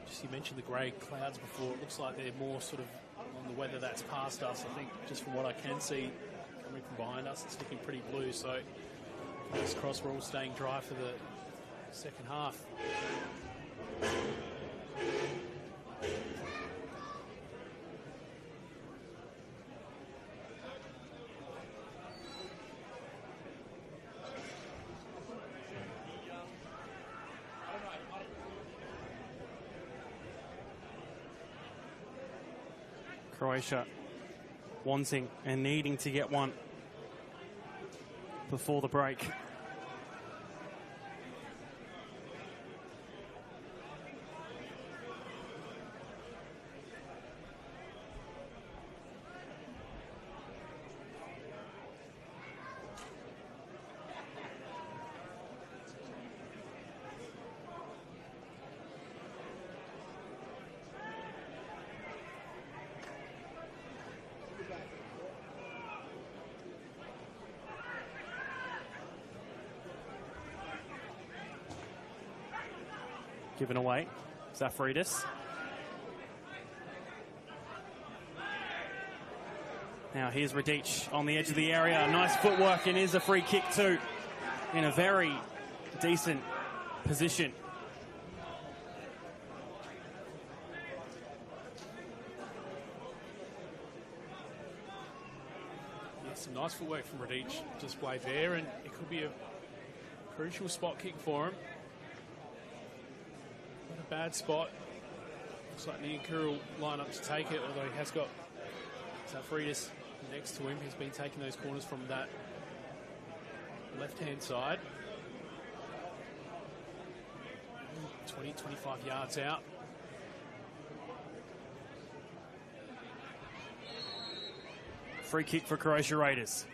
Just you mentioned the grey clouds before. It looks like they're more sort of on the weather that's past us. I think just from what I can see coming from behind us, it's looking pretty blue. So fingers crossed we're all staying dry for the second half. Croatia wanting and needing to get one before the break. Given away, Zafridis. Now here's Radic on the edge of the area. Nice footwork, and is a free kick too. In a very decent position. Yeah, some nice footwork from Radic displayed there, and it could be a crucial spot kick for him. Bad spot. Looks like Ninkuru will line up to take it, although he has got Zafridis next to him. He's been taking those corners from that left-hand side. 20, 25 yards out. Free kick for Croatia Raiders.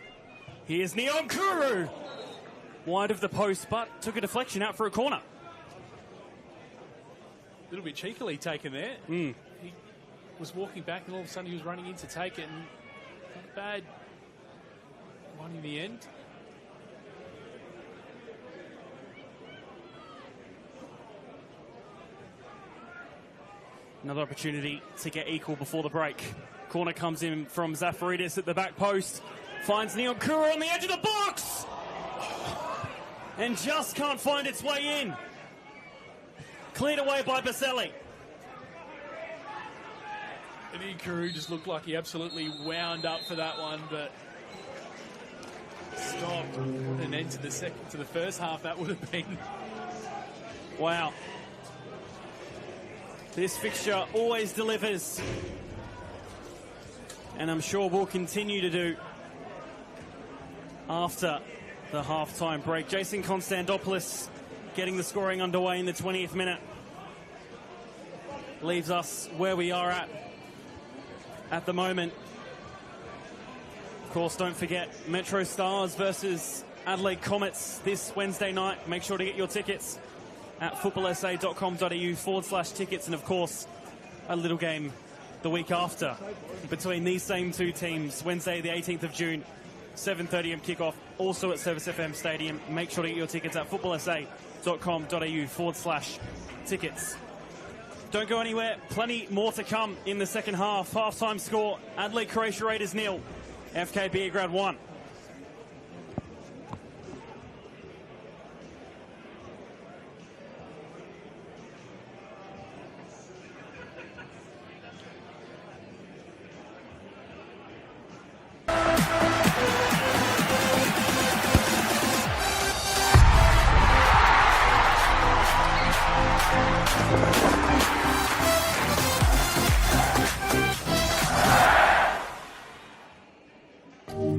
Here's Ninkuru. Wide of the post, but took a deflection out for a corner. A little bit cheekily taken there. He was walking back and all of a sudden he was running in to take it, and not a bad one in the end. Another opportunity to get equal before the break. Corner comes in from Zafridis at the back post. Finds Ninkuru on the edge of the box. And just can't find its way in. Cleared away by Baselli. And Ninkuru just looked like he absolutely wound up for that one, but stopped. What an end to the first half that would have been. Wow. This fixture always delivers. And I'm sure will continue to do. after the half-time break. Jason Konstantopoulos getting the scoring underway in the 20th minute. Leaves us where we are at the moment. Of course, don't forget Metro Stars versus Adelaide Comets this Wednesday night. Make sure to get your tickets at footballsa.com.au/tickets. And of course, a little game the week after between these same two teams. Wednesday, the 18th of June, 7:30 a.m. kickoff, also at Service FM Stadium. Make sure to get your tickets at footballsa.com.au/tickets. Don't go anywhere. Plenty more to come in the second half. Half-time score, Adelaide Croatia Raiders 0, FK Beograd 1.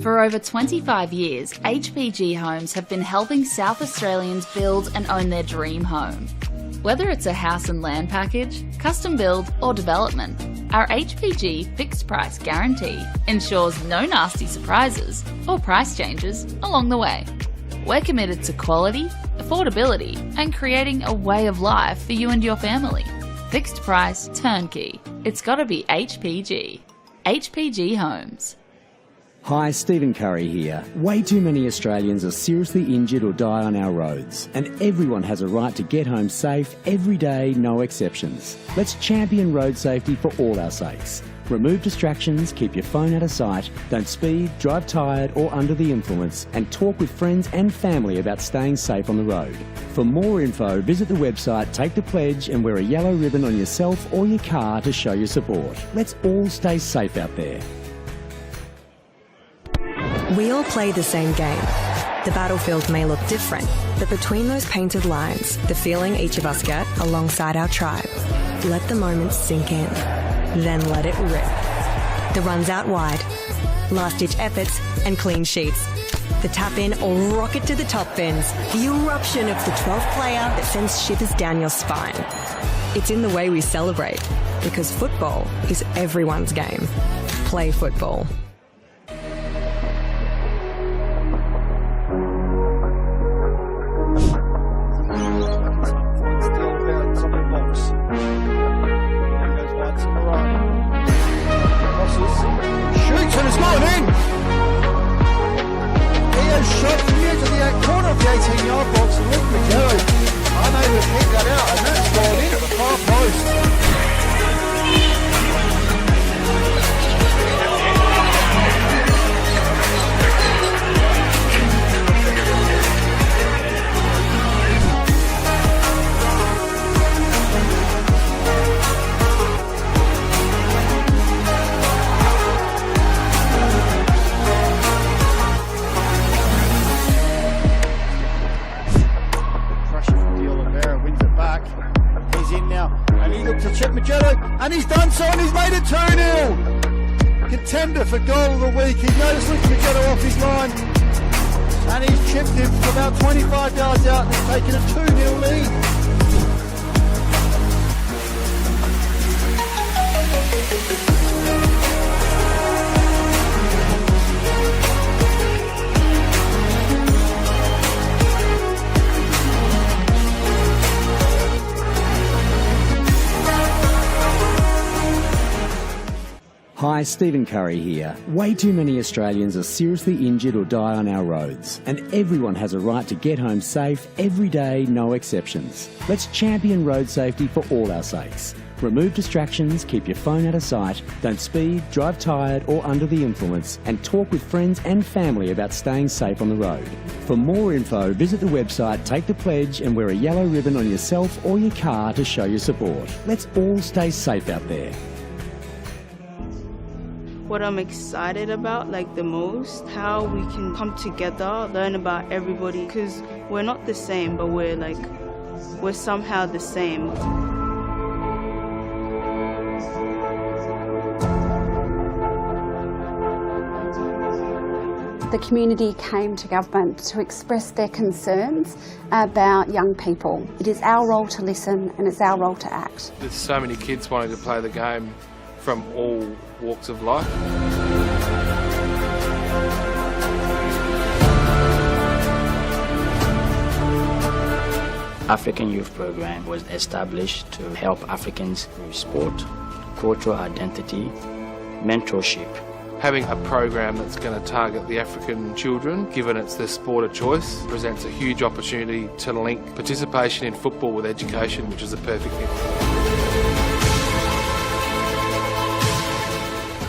For over 25 years, HPG Homes have been helping South Australians build and own their dream home. Whether it's a house and land package, custom build or development, our HPG fixed price guarantee ensures no nasty surprises or price changes along the way. We're committed to quality, affordability and creating a way of life for you and your family. Fixed price, turnkey. It's gotta be HPG. HPG Homes. Hi, Stephen Curry here. Way too many Australians are seriously injured or die on our roads, and everyone has a right to get home safe every day, no exceptions. Let's champion road safety for all our sakes. Remove distractions, keep your phone out of sight, don't speed, drive tired or under the influence, and talk with friends and family about staying safe on the road. For more info, visit the website, take the pledge and wear a yellow ribbon on yourself or your car to show your support. Let's all stay safe out there. We all play the same game. The battlefield may look different, but between those painted lines, the feeling each of us get alongside our tribe. Let the moment sink in, then let it rip. The runs out wide, last-ditch efforts and clean sheets. The tap-in or rocket to the top bins. The eruption of the 12th player that sends shivers down your spine. It's in the way we celebrate, because football is everyone's game. Play football. And he's done so, and he's made it 2-0. Contender for goal of the week. He's noticed Magello off his line, and he's chipped him from about 25 yards out and taken a 2-0 lead. Hi, Stephen Curry here. Way too many Australians are seriously injured or die on our roads, and everyone has a right to get home safe every day, no exceptions. Let's champion road safety for all our sakes. Remove distractions, keep your phone out of sight, don't speed, drive tired or under the influence, and talk with friends and family about staying safe on the road. For more info, visit the website, take the pledge and wear a yellow ribbon on yourself or your car to show your support. Let's all stay safe out there. What I'm excited about, like the most, how we can come together, learn about everybody, because we're not the same, but we're somehow the same. The community came to government to express their concerns about young people. It is our role to listen and it's our role to act. There's so many kids wanting to play the game from all walks of life. African Youth Program was established to help Africans through sport, cultural identity, mentorship. Having a program that's going to target the African children, given it's their sport of choice, presents a huge opportunity to link participation in football with education, which is a perfect thing.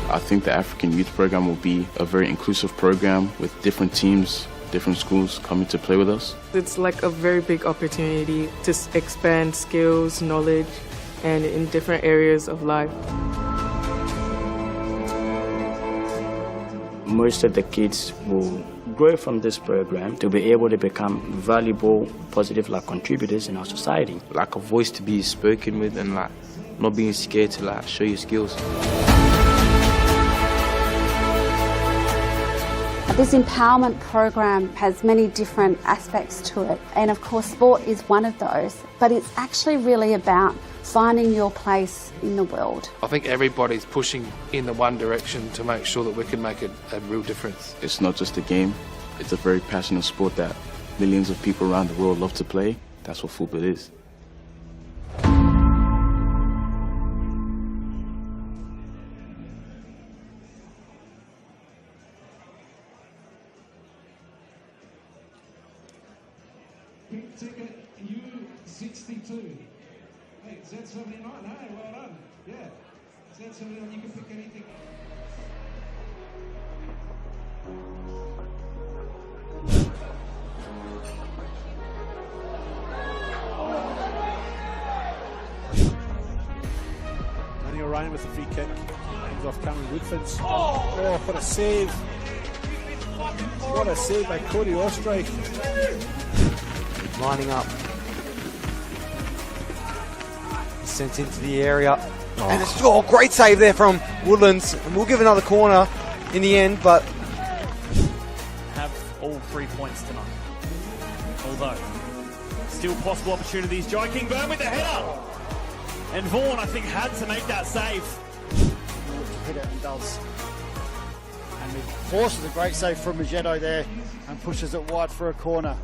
I think the African Youth Program will be a very inclusive program with different teams, different schools coming to play with us. It's like a very big opportunity to expand skills, knowledge, and in different areas of life. Most of the kids will grow from this program to be able to become valuable, positive contributors in our society. Like a voice to be spoken with and not being scared to show your skills. This empowerment program has many different aspects to it, and of course sport is one of those, but it's actually really about finding your place in the world. I think everybody's pushing in the one direction to make sure that we can make a real difference. It's not just a game, it's a very passionate sport that millions of people around the world love to play. That's what football is. Pink ticket U62. Hey, Z79, hey, well done. Yeah, Z79, you can pick anything. Daniel Ryan with the free kick. Hands off Cameron Woodford's. Oh, what a save. What a save by Cody Ostreich. Lining up. Sent into the area. And it's great save there from Woodlands. And we'll give another corner in the end, but have all 3 points tonight. Although, still possible opportunities. Jai Kingburn with the header. And Vaughan, I think, had to make that save. Hit it and does. And he forces a great save from Magetto there and pushes it wide for a corner.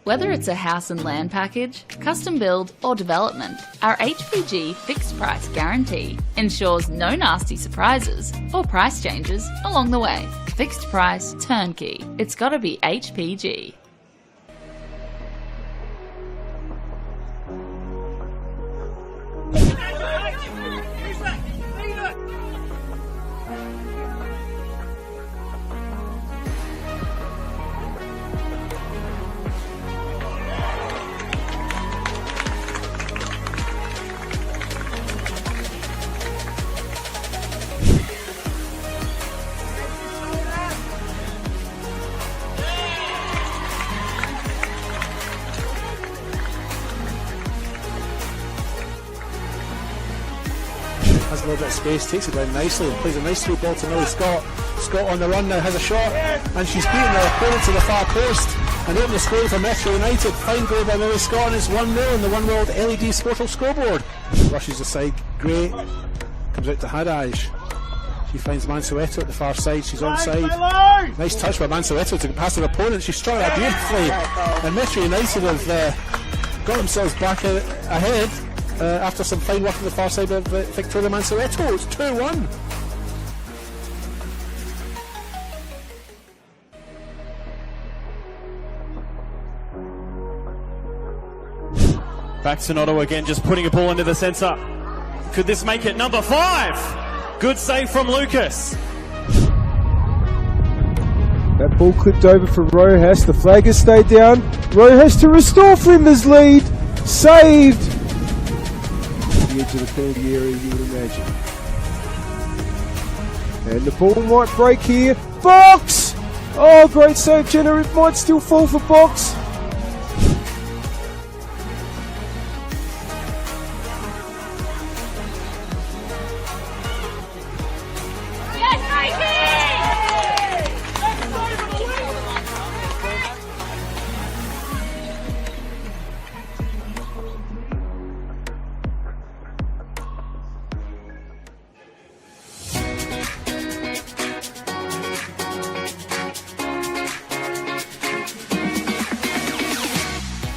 Whether it's a house and land package, custom build or development, our HPG fixed price guarantee ensures no nasty surprises or price changes along the way. Fixed price turnkey. It's gotta be HPG. Has a little bit of space, takes it down nicely and plays a nice sweet ball to Millie Scott. Scott on the run now has a shot and she's beaten her opponent to the far post and opening the score for Metro United. Fine goal by Millie Scott and it's 1-0 on the One World LED Sportal scoreboard. Rushes aside, great. Comes out to Hadaj. She finds Mansueto at the far side, she's onside. Nice touch by Mansueto to pass her opponent, she struck that beautifully. And Metro United have got themselves back ahead. After some fine work on the far side of Victoria Mansueto. It's 2-1. Back to Noto again, just putting a ball into the centre. Could this make it? Number 5! Good save from Lucas. That ball clipped over for Rojas. The flag has stayed down. Rojas to restore Flinders' lead. Saved. The edge of the penalty area, you would imagine. And the ball might break here. Box! Oh, great save, Jenner. It might still fall for Box.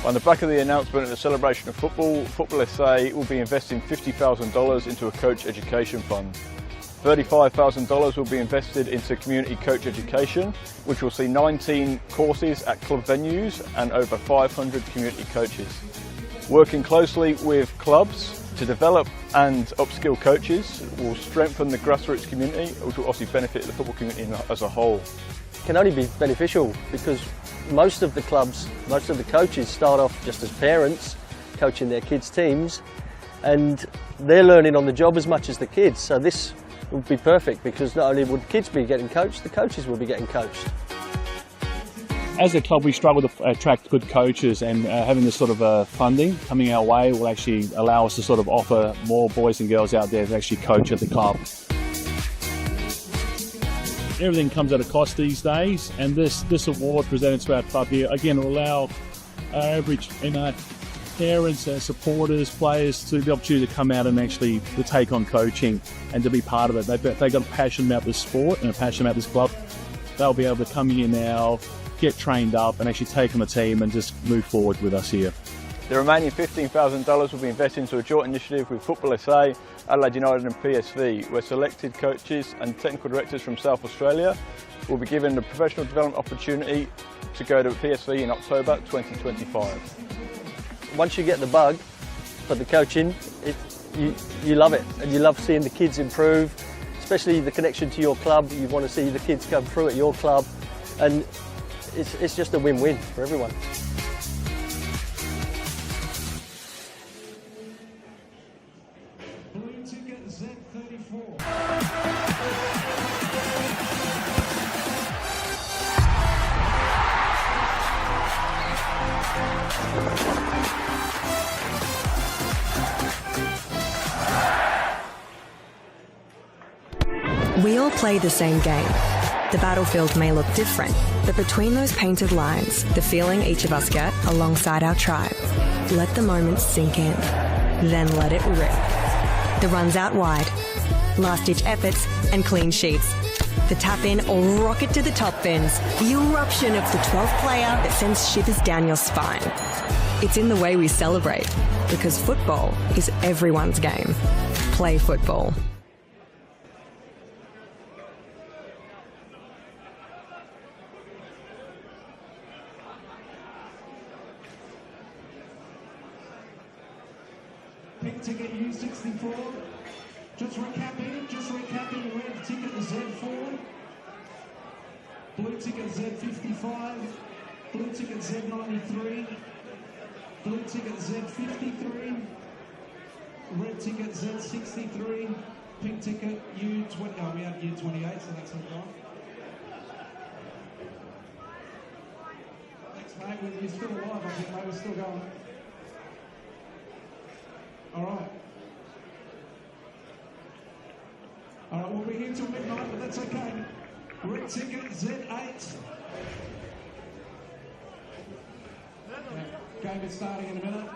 On the back of the announcement of the celebration of football, NPLSA will be investing $50,000 into a coach education fund. $35,000 will be invested into community coach education, which will see 19 courses at club venues and over 500 community coaches. Working closely with clubs to develop and upskill coaches will strengthen the grassroots community, which will obviously benefit the football community as a whole. It can only be beneficial because most of the clubs, most of the coaches start off just as parents coaching their kids' teams, and they're learning on the job as much as the kids. So this would be perfect because not only would kids be getting coached, the coaches will be getting coached. As a club, we struggle to attract good coaches, and having this sort of funding coming our way will actually allow us to sort of offer more boys and girls out there to actually coach at the club. Everything comes at a cost these days, and this award presented to our club here again will allow our average parents, supporters, players to the opportunity to come out and actually to take on coaching and to be part of it. They've got a passion about this sport and a passion about this club. They'll be able to come here now, get trained up and actually take on a team and just move forward with us here. The remaining $15,000 will be invested into a joint initiative with NPLSA, Adelaide United and PSV, where selected coaches and technical directors from South Australia will be given the professional development opportunity to go to PSV in October 2025. Once you get the bug for the coaching, you love it, and you love seeing the kids improve, especially the connection to your club. You want to see the kids come through at your club, and it's just a win-win for everyone. We all play the same game. The battlefield may look different, but between those painted lines, the feeling each of us get alongside our tribe. Let the moment sink in, then let it rip. The runs out wide, last-ditch efforts and clean sheets. The tap-in or rocket to the top bins. The eruption of the 12th player that sends shivers down your spine. It's in the way we celebrate, because football is everyone's game. Play football. Pink ticket U64. Just recapping, red ticket Z4. Blue ticket Z55. Blue ticket Z93. Blue ticket Z53. Red ticket Z63. Pink ticket U20. Oh, we have U28, so that's all gone. Thanks, mate. You're still alive, I think, mate. We're still going. All right. All right, we'll be here till midnight, but that's okay. Red ticket, Z8. Game is starting in a minute.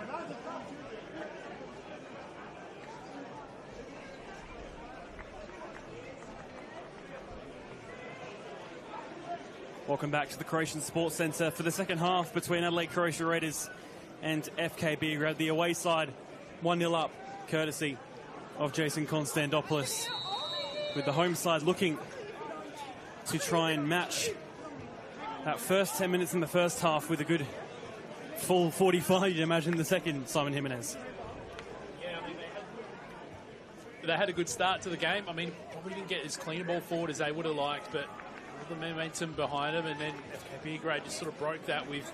Welcome back to the Croatian Sports Centre for the second half between Adelaide Croatia Raiders and FK Beograd. The away side 1-0 up, courtesy of Jason Konstantopoulos, with the home side looking to try and match that first 10 minutes in the first half with a good full 45, you'd imagine, the second Simon Jimenez. Yeah, I mean, they had a good start to the game. I mean, probably didn't get as clean a ball forward as they would have liked, but the momentum behind them, and then FK Beograd just sort of broke that with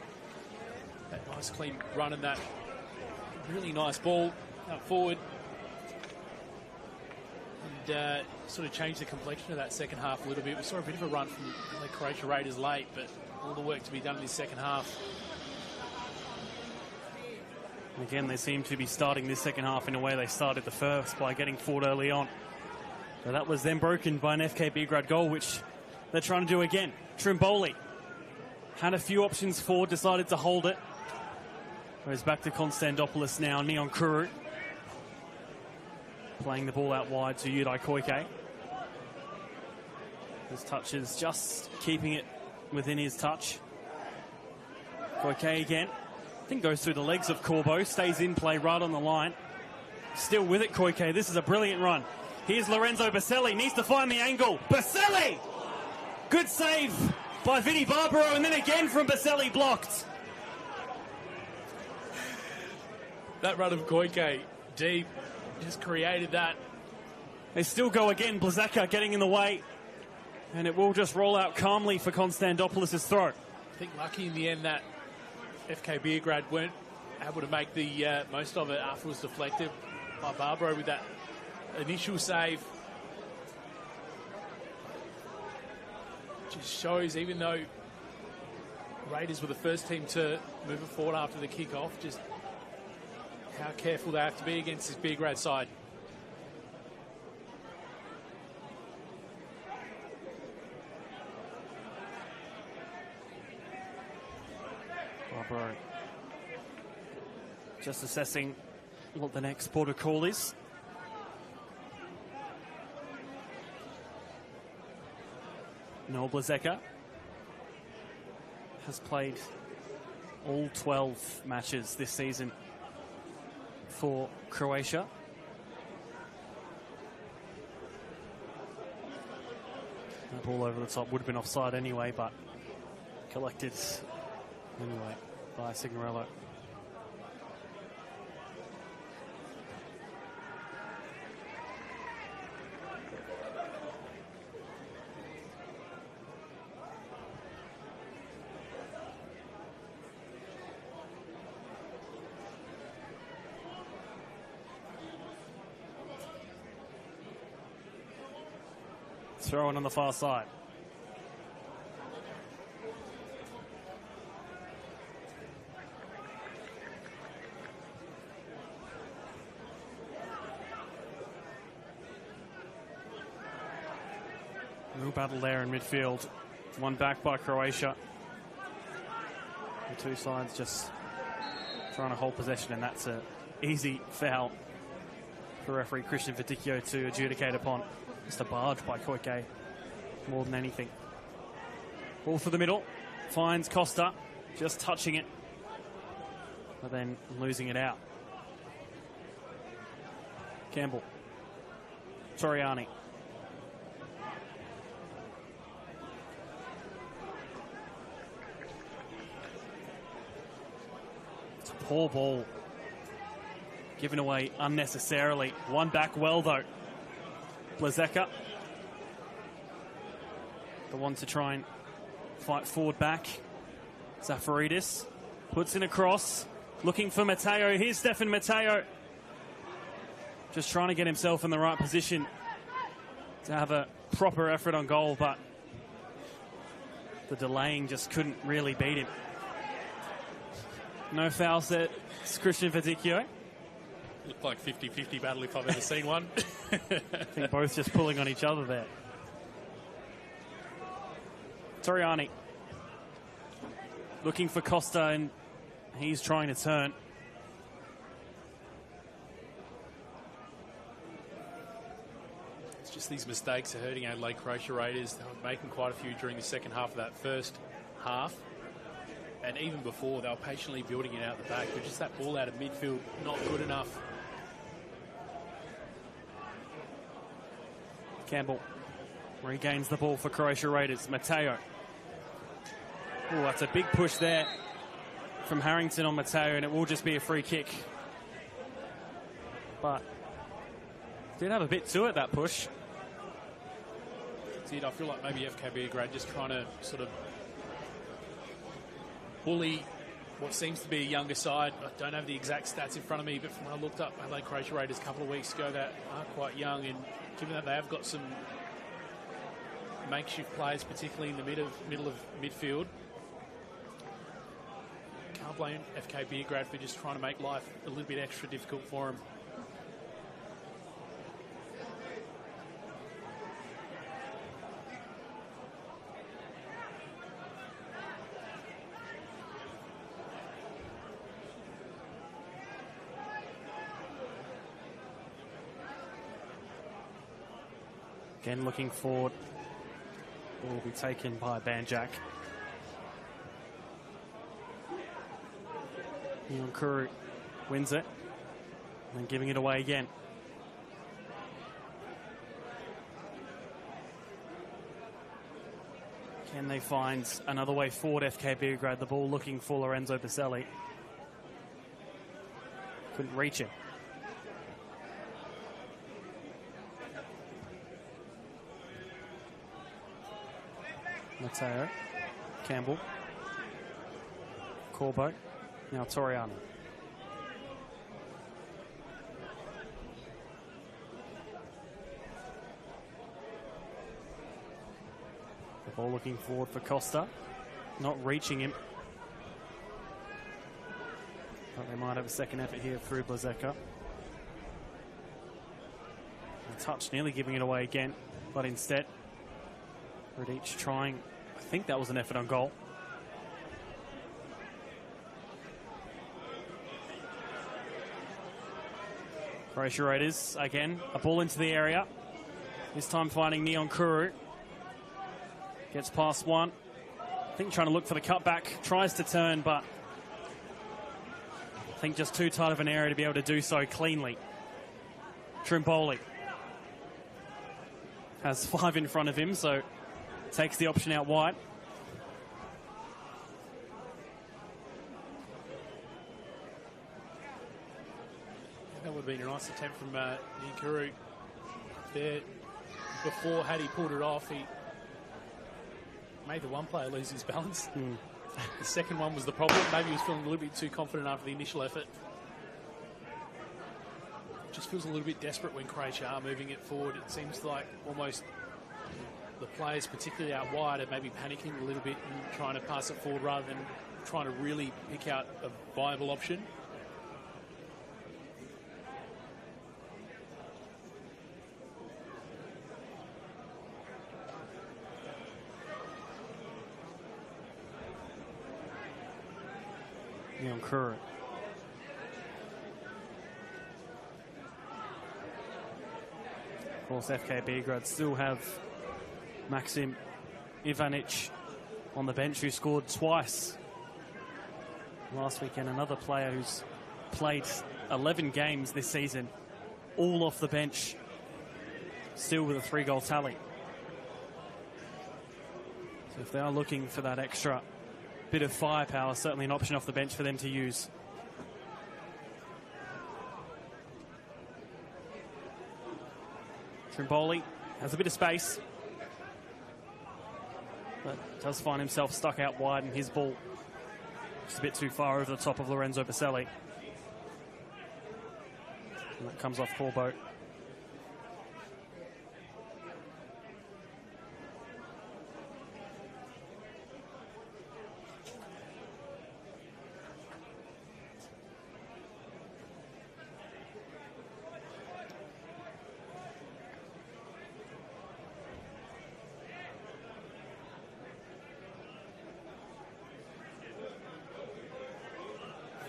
that nice clean run and that really nice ball out forward. And sort of changed the complexion of that second half a little bit. We saw a bit of a run from the Croatia Raiders late, but all the work to be done in this second half. Again, they seem to be starting this second half in a way they started the first, by getting forward early on. So that was then broken by an FK Beograd goal, which they're trying to do again. Trimboli had a few options forward, decided to hold it. Goes back to Konstantopoulos now. Neon Kuru playing the ball out wide to Udai Koike. His touches just keeping it within his touch. Koike again. I think goes through the legs of Corbo. Stays in play right on the line. Still with it, Koike. This is a brilliant run. Here's Lorenzo Baselli. Needs to find the angle. Baselli! Good save by Vinny Barbaro, and then again from Baselli, blocked. That run of Koike deep just created that. They still go again. Blazeka getting in the way, and it will just roll out calmly for Konstantopoulos' throw. I think lucky in the end that FK Beograd weren't able to make the most of it after it was deflected by Barbaro with that initial save. Just shows, even though Raiders were the first team to move it forward after the kick-off, just how careful they have to be against this Beograd side. Barbaro just assessing what the next border call is. Noel Blazeka has played all 12 matches this season for Croatia. The ball over the top would have been offside anyway, but collected anyway by Signorello. Throw-in on the far side. No battle there in midfield. One back by Croatia. The two sides just trying to hold possession, and that's an easy foul for referee Christian Viticchio to adjudicate upon. Just a barge by Koike, more than anything. Ball for the middle, finds Costa, just touching it, but then losing it out. Campbell, Toriani. It's a poor ball, given away unnecessarily. One back well though. Blazeka, the one to try and fight forward back. Zafaridis puts in a cross, looking for Matteo. Here's Stefan Matteo, just trying to get himself in the right position to have a proper effort on goal, but the delaying just couldn't really beat him. No foul set. It's Christian Viticchio. Looked like 50-50 battle if I've ever seen one. I think both just pulling on each other there. Toriani looking for Costa, and he's trying to turn. It's just these mistakes are hurting Adelaide Croatia Raiders. They were making quite a few during the second half of that first half. And even before, they were patiently building it out the back, but just that ball out of midfield, not good enough. Campbell regains the ball for Croatia Raiders. Matteo. Oh, that's a big push there from Harrington on Matteo, and it will just be a free kick. But did have a bit to it, that push. I feel like maybe FK Beograd just trying to sort of bully what seems to be a younger side. I don't have the exact stats in front of me, but from when I looked up Adelaide Croatia Raiders a couple of weeks ago, that are quite young, and given that they have got some makeshift players, particularly in the middle of midfield, can't blame FK Beograd for just trying to make life a little bit extra difficult for them. Again, looking forward. Will be taken by Banjak. Kuru wins it. And then giving it away again. Can they find another way forward, FK Beograd? The ball looking for Lorenzo Baselli. Couldn't reach it. Matteo, Campbell, Corbo, now Toriano. The ball looking forward for Costa, not reaching him. But they might have a second effort here through Blazeka. A touch, nearly giving it away again, but instead, Radic trying. I think that was an effort on goal. Croatia Raiders again, a ball into the area. This time finding Neon Kuru. Gets past one. I think trying to look for the cutback. Tries to turn, but I think just too tight of an area to be able to do so cleanly. Trimboli has 5 in front of him, so takes the option out wide. That would have been a nice attempt from Ninkuru there. Before, had he pulled it off, he made the one player lose his balance. The second one was the problem. Maybe he was feeling a little bit too confident after the initial effort. Just feels a little bit desperate when Croatia are moving it forward. It seems like almost the players, particularly out wide, are maybe panicking a little bit and trying to pass it forward rather than trying to really pick out a viable option. Neon Kuru. Of course, FK Beograd still have Maxim Ivanic on the bench, who scored twice last weekend. Another player who's played 11 games this season, all off the bench, still with a 3-goal tally. So if they are looking for that extra bit of firepower, certainly an option off the bench for them to use. Trimboli has a bit of space, but does find himself stuck out wide, and his ball just a bit too far over the top of Lorenzo Baselli. And that comes off Corbo.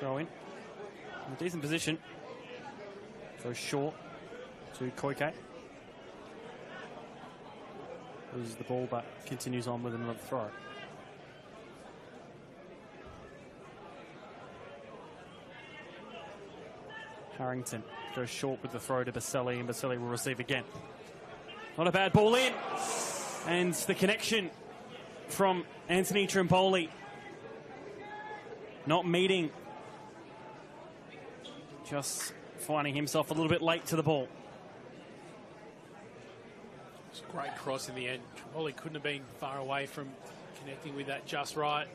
Throw in a decent position. Goes short to Koike. Loses the ball, but continues on with another throw. Harrington goes short with the throw to Baselli, and Baselli will receive again. Not a bad ball in. And the connection from Anthony Trimboli not meeting. Just finding himself a little bit late to the ball. It's a great cross in the end. Trevoli couldn't have been far away from connecting with that just right.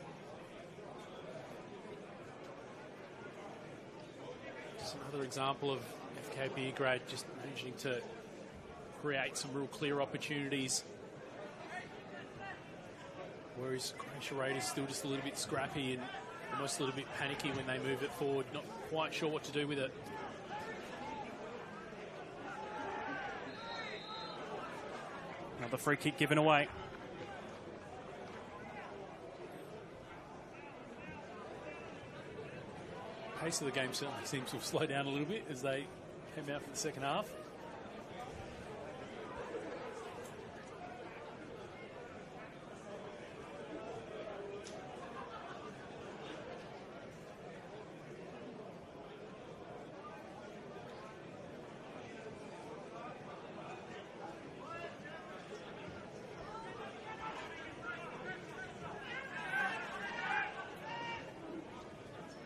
Just another example of FK Beograd just managing to create some real clear opportunities. Whereas Croatia Raiders still just a little bit scrappy and almost a little bit panicky when they move it forward. Not quite sure what to do with it. Another free kick given away. Pace of the game certainly seems to have slowed down a little bit as they came out for the second half.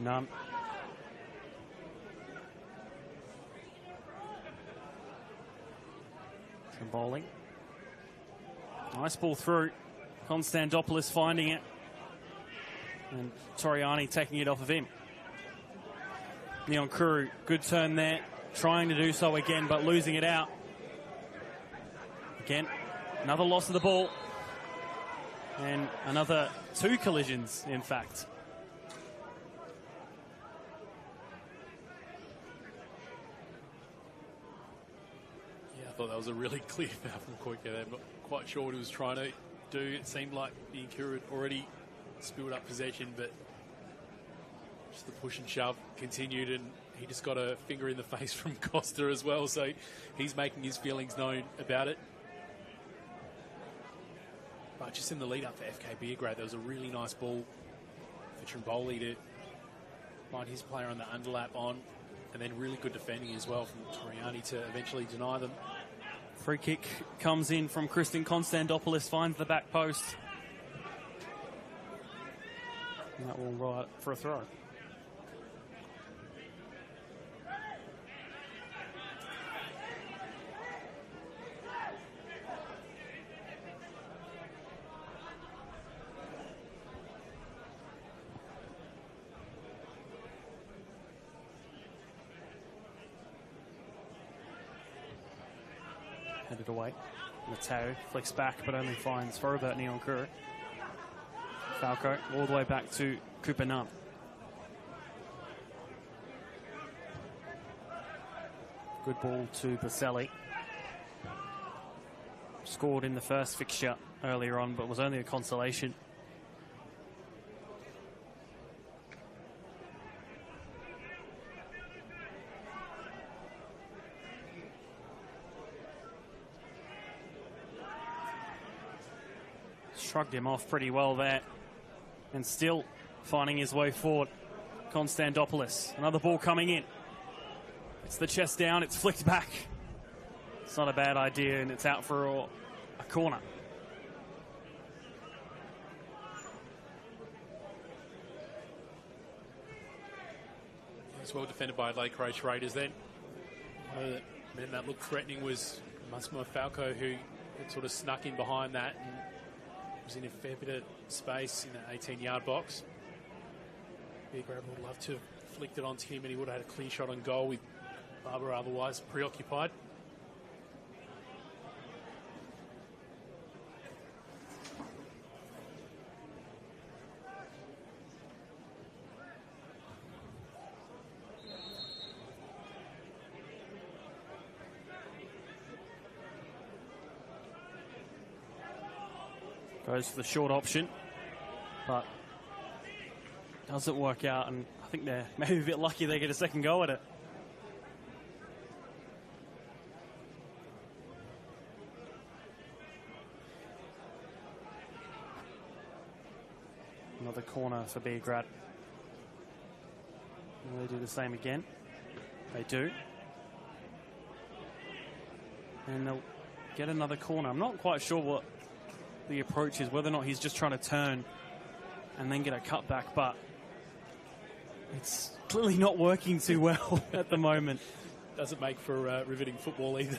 None. Bowling. Nice ball through. Konstantopoulos finding it. And Toriani taking it off of him. Nyonkuru, good turn there. Trying to do so again, but losing it out. Again, another loss of the ball. And another 2 collisions, in fact. I thought that was a really clear foul from Koike there. I'm not quite sure what he was trying to do. It seemed like Nyonkuru had already spilled up possession, but just the push and shove continued, and he just got a finger in the face from Costa as well, so he's making his feelings known about it. But just in the lead up for FK Beograd, there was a really nice ball for Trimboli to find his player on the underlap on, and then really good defending as well from Toriani to eventually deny them. Free kick comes in from Kristen Konstantopoulos, finds the back post. And that will right for a throw. Headed away. Mateo flicks back, but only finds Robert Nyonkuru. Falco all the way back to Cooper Nunn. Good ball to Baselli. Scored in the first fixture earlier on, but was only a consolation. Shrugged him off pretty well there, and still finding his way forward. Konstantopoulos, another ball coming in. It's the chest down, it's flicked back. It's not a bad idea, and it's out for a corner. It's well defended by Adelaide Croatia Raiders then. One of the men that looked threatening was Massimo Falco, who had sort of snuck in behind that and was in a fair bit of space in that 18-yard box. Beograd would love to have flicked it onto him, and he would have had a clear shot on goal with Barbara otherwise preoccupied. Goes for the short option, but doesn't work out, and I think they're maybe a bit lucky they get a second go at it. Another corner for Beograd. Will they do the same again? They do. And they'll get another corner. I'm not quite sure what the approach is, whether or not he's just trying to turn and then get a cutback, but It's clearly not working too well at the moment. Doesn't make for riveting football either.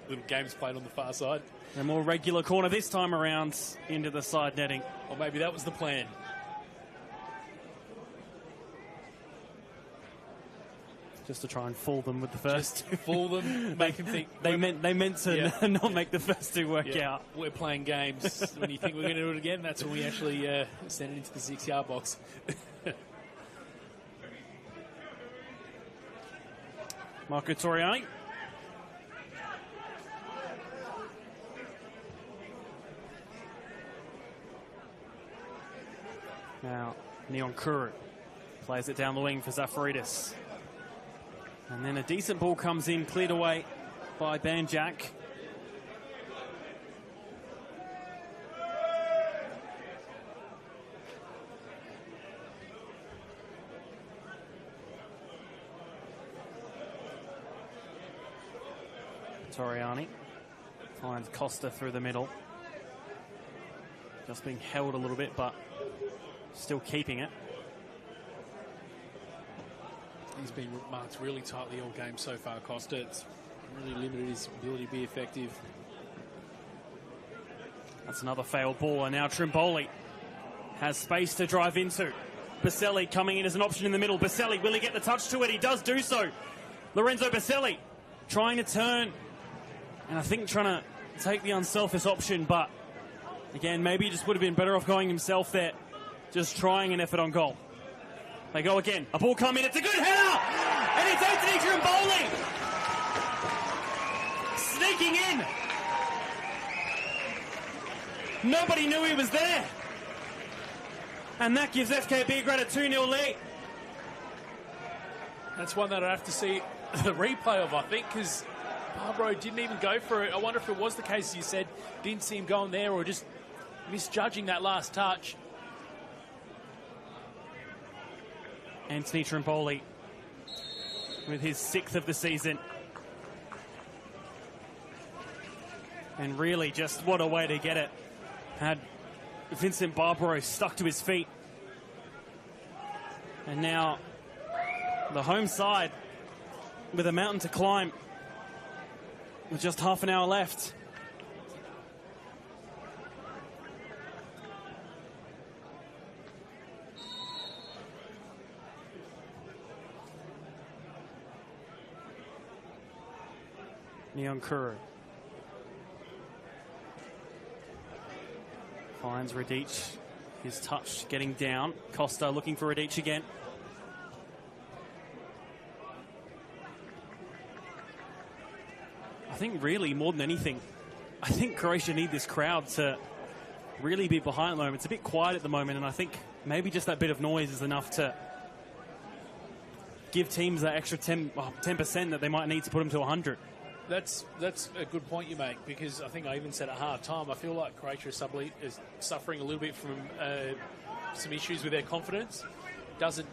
Little games played on the far side. A more regular corner this time around into the side netting. Or maybe that was the plan. Just to try and fool them with the first. Just fool them, make them think. They meant to not make the first two work out. We're playing games. When you think we're going to do it again, that's when we actually send it into the 6-yard box. Marco Toriani. Now, Neon Kuru plays it down the wing for Zafaridis. And then a decent ball comes in, cleared away by Banjak. Toriani finds Costa through the middle. Just being held a little bit, but still keeping it. He's been marked really tightly all game so far, Costa. It's really limited his ability to be effective. That's another failed ball, and now Trimboli has space to drive into. Baselli coming in as an option in the middle. Baselli, will he get the touch to it? He does do so. Lorenzo Baselli trying to turn, and I think trying to take the unselfish option, but again, maybe he just would have been better off going himself there, just trying an effort on goal. They go again. A ball coming. It's a good header! And it's Anthony Trimboli sneaking in. Nobody knew he was there. And that gives FK Beograd a 2-0 lead. That's one that I have to see the replay of, I think, because Barbaro didn't even go for it. I wonder if it was the case, you said, didn't see him going there or just misjudging that last touch. Anthony Trimboli with his 6th of the season. And really just what a way to get it. Had Vincent Barbaro stuck to his feet. And now the home side with a mountain to climb with just half an hour left. Neon Kuru finds Radic. His touch getting down. Costa looking for Radic again. I think really more than anything, I think Croatia need this crowd to really be behind them. It's a bit quiet at the moment, and I think maybe just that bit of noise is enough to give teams that extra 10% that they might need to put them to 100. That's a good point you make, because I think I even said at half time, I feel like Croatia is suffering a little bit from some issues with their confidence. Doesn't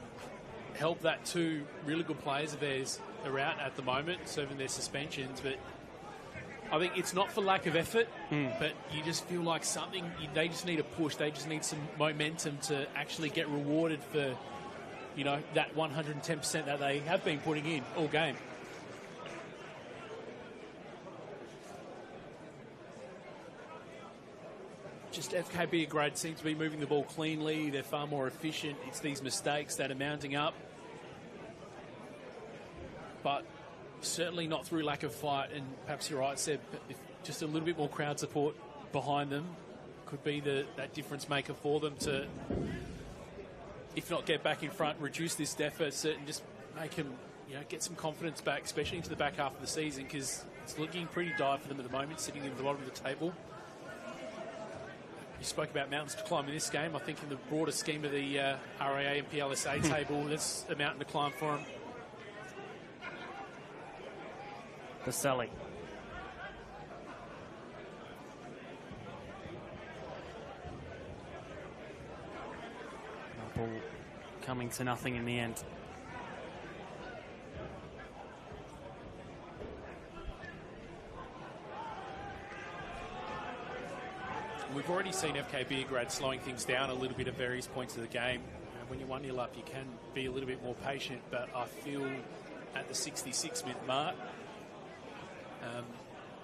help that two really good players of theirs are out at the moment, serving their suspensions, but I think it's not for lack of effort, but you just feel like they just need a push. They just need some momentum to actually get rewarded for, you know, that 110% that they have been putting in all game. Just FK Beograd seems to be moving the ball cleanly. They're far more efficient. It's these mistakes that are mounting up. But certainly not through lack of fight. And perhaps you're right, Seb, if just a little bit more crowd support behind them could be that difference maker for them to, if not get back in front, reduce this deficit and just make them, you know, get some confidence back, especially into the back half of the season, because it's looking pretty dire for them at the moment, sitting in the bottom of the table. You spoke about mountains to climb in this game. I think in the broader scheme of the RAA and NPLSA table, that's a mountain to climb for them. Baselli. Ball coming to nothing in the end. We've already seen FK Beograd slowing things down a little bit at various points of the game. when you're 1-0 up, you can be a little bit more patient, but I feel at the 66-minute mark,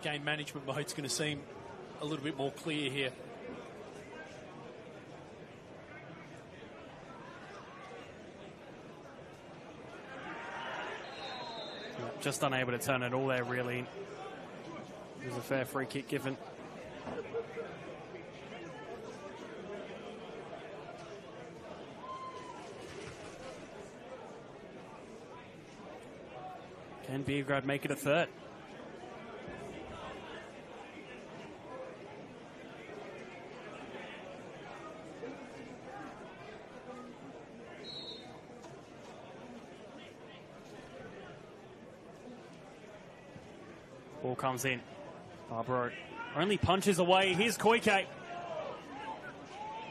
game management mode's going to seem a little bit more clear here. Just unable to turn it all there, really. It was a fair free kick given. Can Beograd make it a third? Ball comes in. Barbaro only punches away. Here's Koike.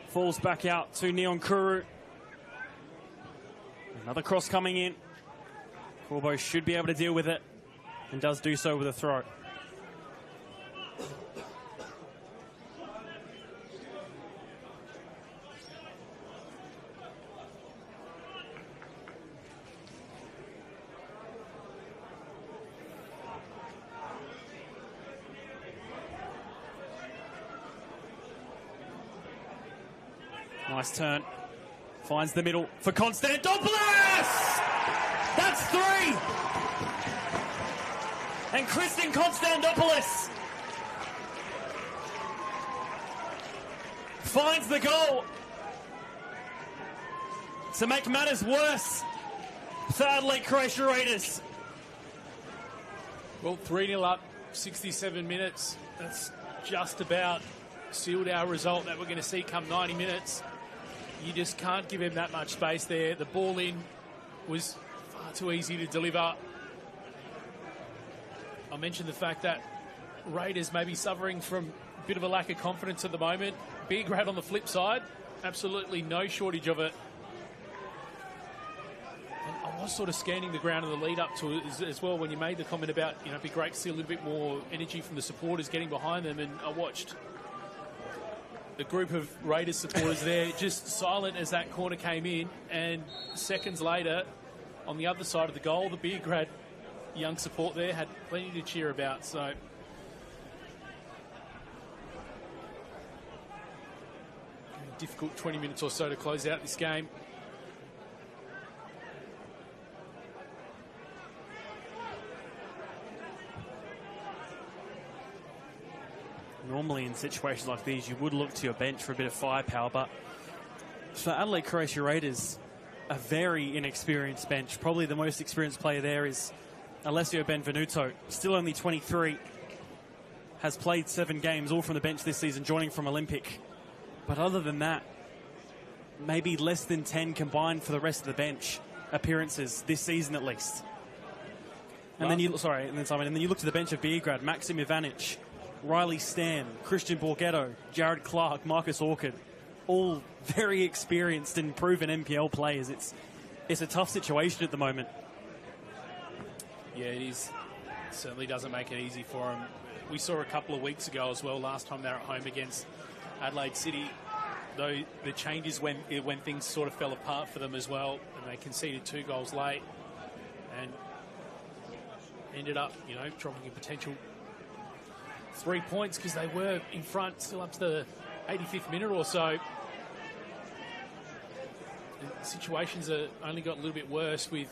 Falls back out to Neonkuru. Another cross coming in. Corbo should be able to deal with it, and does do so with a throw. Nice turn. Finds the middle for Konstantopoulos! That's 3! And Kristen Konstantopoulos finds the goal to make matters worse for Adelaide Croatia Raiders. Well, 3-0 up, 67 minutes. That's just about sealed our result that we're going to see come 90 minutes. You just can't give him that much space there. The ball in was far too easy to deliver. I mentioned the fact that Raiders may be suffering from a bit of a lack of confidence at the moment. Beograd on the flip side, absolutely no shortage of it. And I was sort of scanning the ground in the lead up to it as well when you made the comment about, you know, it'd be great to see a little bit more energy from the supporters getting behind them, and I watched the group of Raiders supporters there just silent as that corner came in, and seconds later on the other side of the goal, the Beograd young support there had plenty to cheer about. So difficult 20 minutes or so to close out this game. Normally in situations like these, you would look to your bench for a bit of firepower, but for Adelaide Croatia Raiders, a very inexperienced bench. Probably the most experienced player there is Alessio Benvenuto, still only 23, has played 7 games, all from the bench this season, joining from Olympic. But other than that, maybe less than 10 combined for the rest of the bench appearances this season at least. And then you look to the bench of Beograd, Maxim Ivanic, Riley Stam, Christian Borghetto, Jared Clark, Marcus Orchard, all very experienced and proven NPL players. It's a tough situation at the moment. Yeah, it is. It certainly doesn't make it easy for them. We saw a couple of weeks ago as well, last time they were at home against Adelaide City, though the changes when things sort of fell apart for them as well, and they conceded 2 goals late and ended up, you know, dropping a potential 3 points because they were in front still up to the 85th minute or so. The situations have only got a little bit worse with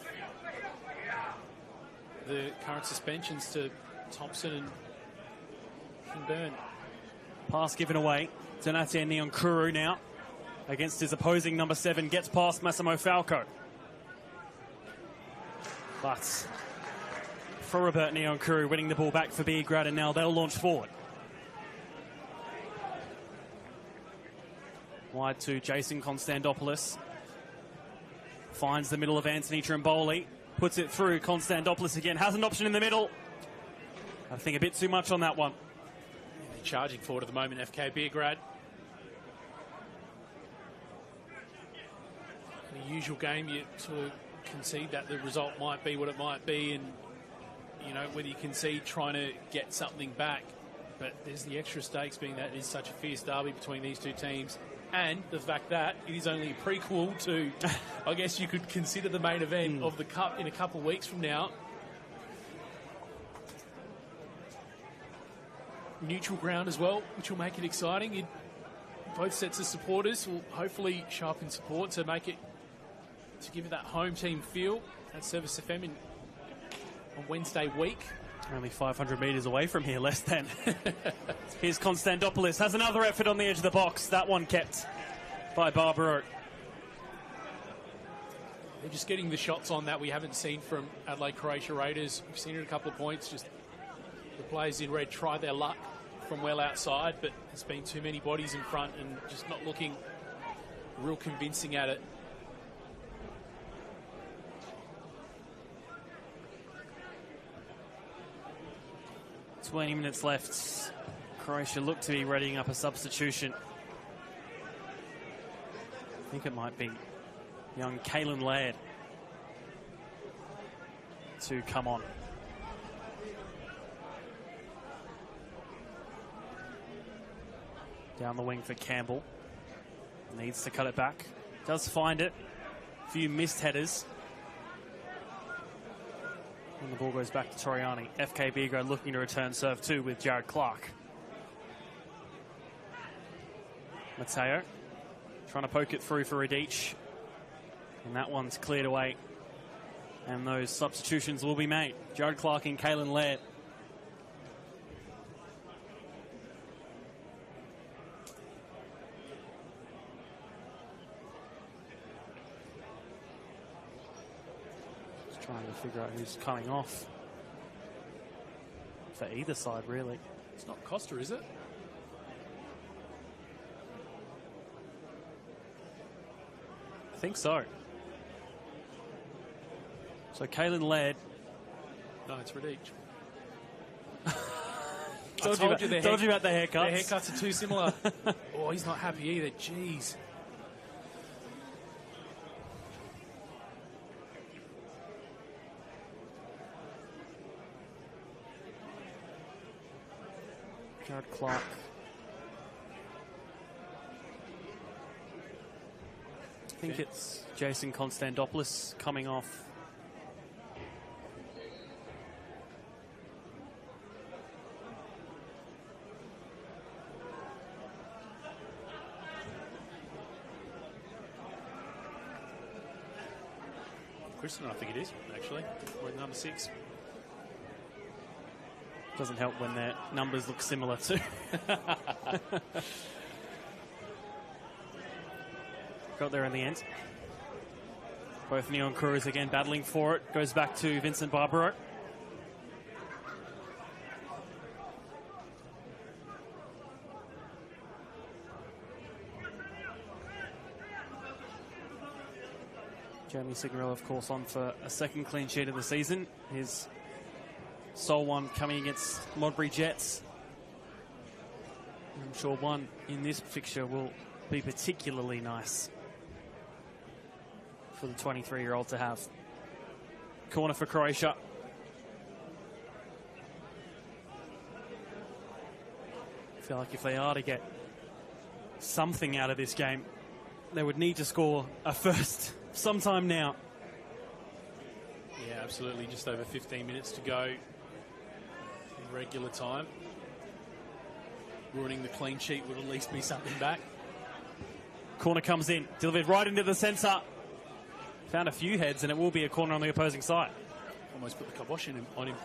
the current suspensions to Thompson and Kinburn. Pass given away. Donate Neonkuru now against his opposing number 7, gets past Massimo Falco. But for Robert Neonkuru, winning the ball back for Beograd, and now they'll launch forward. Wide to Jason Konstantopoulos. Finds the middle of Anthony Trimboli. Puts it through. Konstantopoulos again has an option in the middle. I think a bit too much on that one. They're charging forward at the moment, FK Beograd. In the usual game, you sort of concede that the result might be what it might be, and you know, whether you concede trying to get something back. But there's the extra stakes being that it is such a fierce derby between these two teams. and the fact that it is only a prequel to, I guess you could consider the main event of the Cup in a couple of weeks from now. Neutral ground as well, which will make it exciting. Both sets of supporters will hopefully show up in support to make it, to give it that home team feel at Service FM on Wednesday week. Only 500 metres away from here, less than. Here's Konstantopoulos, has another effort on the edge of the box. That one kept by Barbaro. They're just getting the shots on that we haven't seen from Adelaide Croatia Raiders. We've seen it a couple of points, just the players in red try their luck from well outside, but there's been too many bodies in front and just not looking real convincing at it. "20 minutes left. Croatia look to be readying up a substitution. I think it might be young Kalen Laird to come on. Down the wing for Campbell. Needs to cut it back. Does find it. A few missed headers. And the ball goes back to Toriani. FK Beograd looking to return serve 2 with Jared Clark. Matteo trying to poke it through for Radic. And that one's cleared away. And those substitutions will be made. Jared Clark and Kalen Laird. Trying to figure out who's coming off for either side, really. It's not Costa, is it? I think so. So Kalen Laird. No, it's Radic. Told you about the haircuts. The haircuts are too similar. Oh, he's not happy either. Jeez. Jared Clark. I think it's Jason Konstantopoulos coming off. Kristen, I think it is, actually. With number 6. Doesn't help when their numbers look similar too. Got there in the end. Both neon crews again battling for it. Goes back to Vincent Barbaro. Jeremy Signorello, of course, on for a second clean sheet of the season. His sole one coming against Modbury Jets. I'm sure one in this fixture will be particularly nice for the 23-year-old to have. Corner for Croatia. I feel like if they are to get something out of this game, they would need to score a first sometime now. Yeah, absolutely. Just over 15 minutes to go in regular time. Ruining the clean sheet would at least be something back. Corner comes in, delivered right into the centre. Found a few heads, and it will be a corner on the opposing side. Almost put the kibosh on him.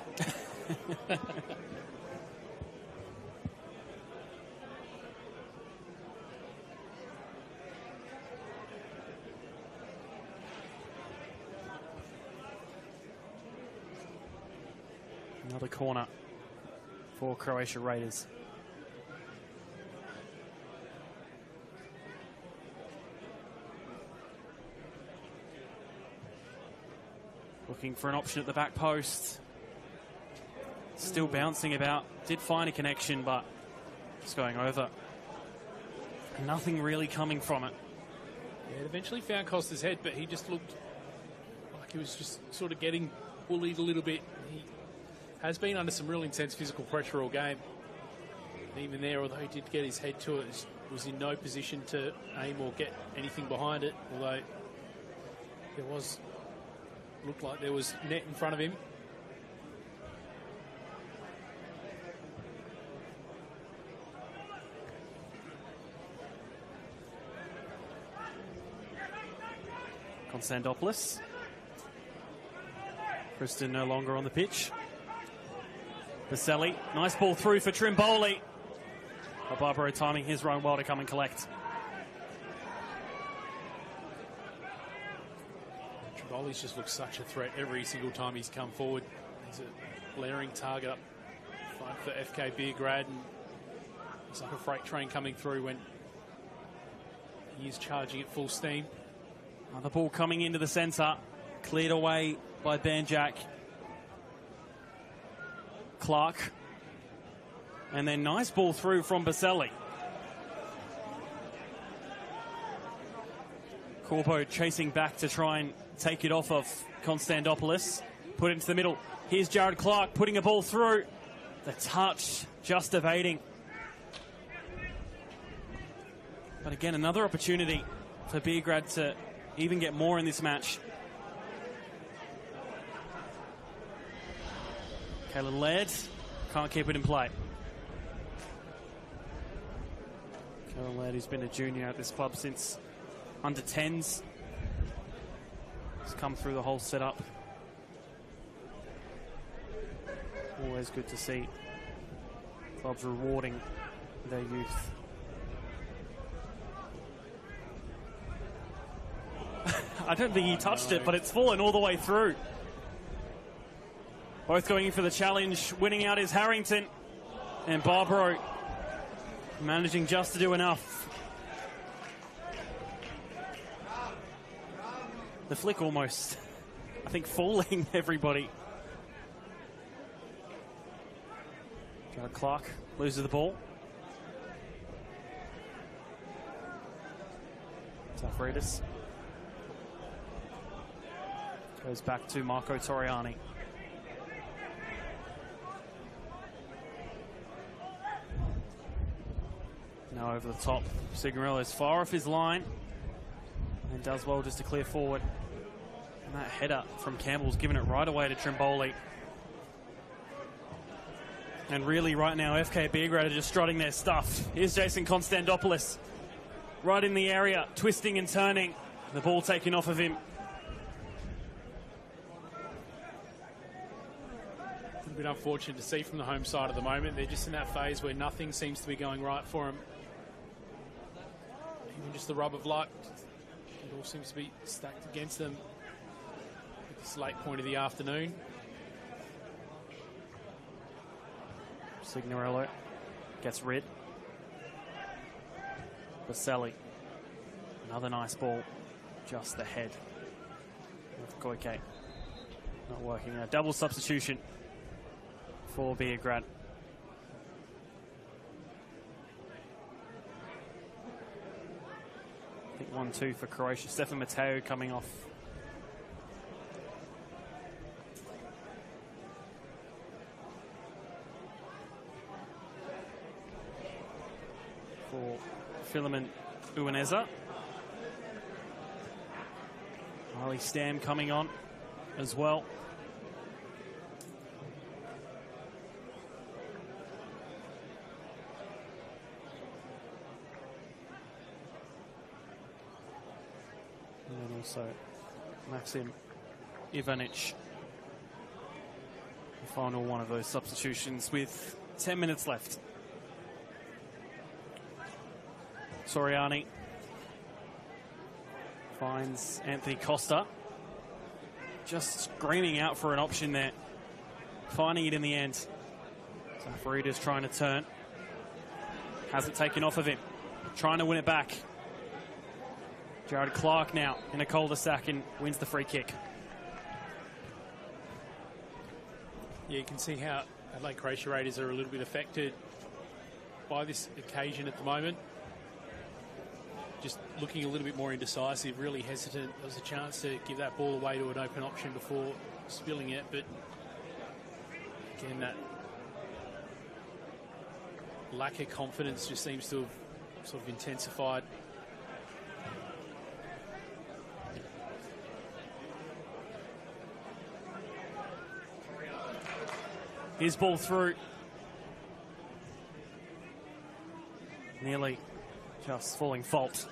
Another corner for Croatia Raiders. Looking for an option at the back post. Still bouncing about. Did find a connection, but it's going over. Nothing really coming from it. Yeah, it eventually found Costa's head, but he just looked like he was just sort of getting bullied a little bit. He has been under some real intense physical pressure all game. Even there, although he did get his head to it, was in no position to aim or get anything behind it, although looked like there was net in front of him. Konstantopoulos. Kristen no longer on the pitch. Baselli, nice ball through for Trimboli. Barbaro timing his run well to come and collect. Trimboli's just looked such a threat every single time he's come forward. He's a glaring target up front for FK Beograd, and it's like a freight train coming through when he is charging at full steam. The ball coming into the centre, cleared away by Banjak. Clark. And then nice ball through from Baselli. Corbo chasing back to try and take it off of Konstantopoulos. Put it into the middle. Here's Jared Clark putting a ball through. The touch just evading. But again, another opportunity for Beograd to even get more in this match. Caleb Laird can't keep it in play. Caleb Laird, who's been a junior at this club since under 10s. He's come through the whole setup. Always good to see clubs rewarding their youth. I don't think he touched it, but it's fallen all the way through. Both going in for the challenge. Winning out is Harrington. And Barbaro managing just to do enough. The flick almost, I think, fooling everybody. Jared Clark loses the ball. Zafridis. Goes back to Marco Toriani. Now over the top. Signorello is far off his line and does well just to clear forward. And that header from Campbell's giving it right away to Trimboli. And really right now FK Beograd are just strutting their stuff. Here's Jason Konstantopoulos. Right in the area, twisting and turning. The ball taken off of him. A bit unfortunate to see from the home side at the moment. They're just in that phase where nothing seems to be going right for them. Even just the rub of luck, it all seems to be stacked against them at this late point of the afternoon. Signorello gets rid. Baselli. Another nice ball. Just the head of Koike. Not working. A double substitution for Beograd. I think 1-2 for Croatia. Stefan Mateo coming off. For Philemon Ueneza. Harley Stam coming on as well. And then also Maxim Ivanic. The final one of those substitutions with 10 minutes left. Soriani finds Anthony Costa. Just screaming out for an option there. Finding it in the end. Zafarida's trying to turn. Has it taken off of him. Trying to win it back. Jared Clark now in a cul-de-sac and wins the free kick. Yeah, you can see how Adelaide Croatia Raiders are a little bit affected by this occasion at the moment. Just looking a little bit more indecisive, really hesitant. There was a chance to give that ball away to an open option before spilling it, but again, that lack of confidence just seems to have sort of intensified. His ball through. Nearly just falling fault.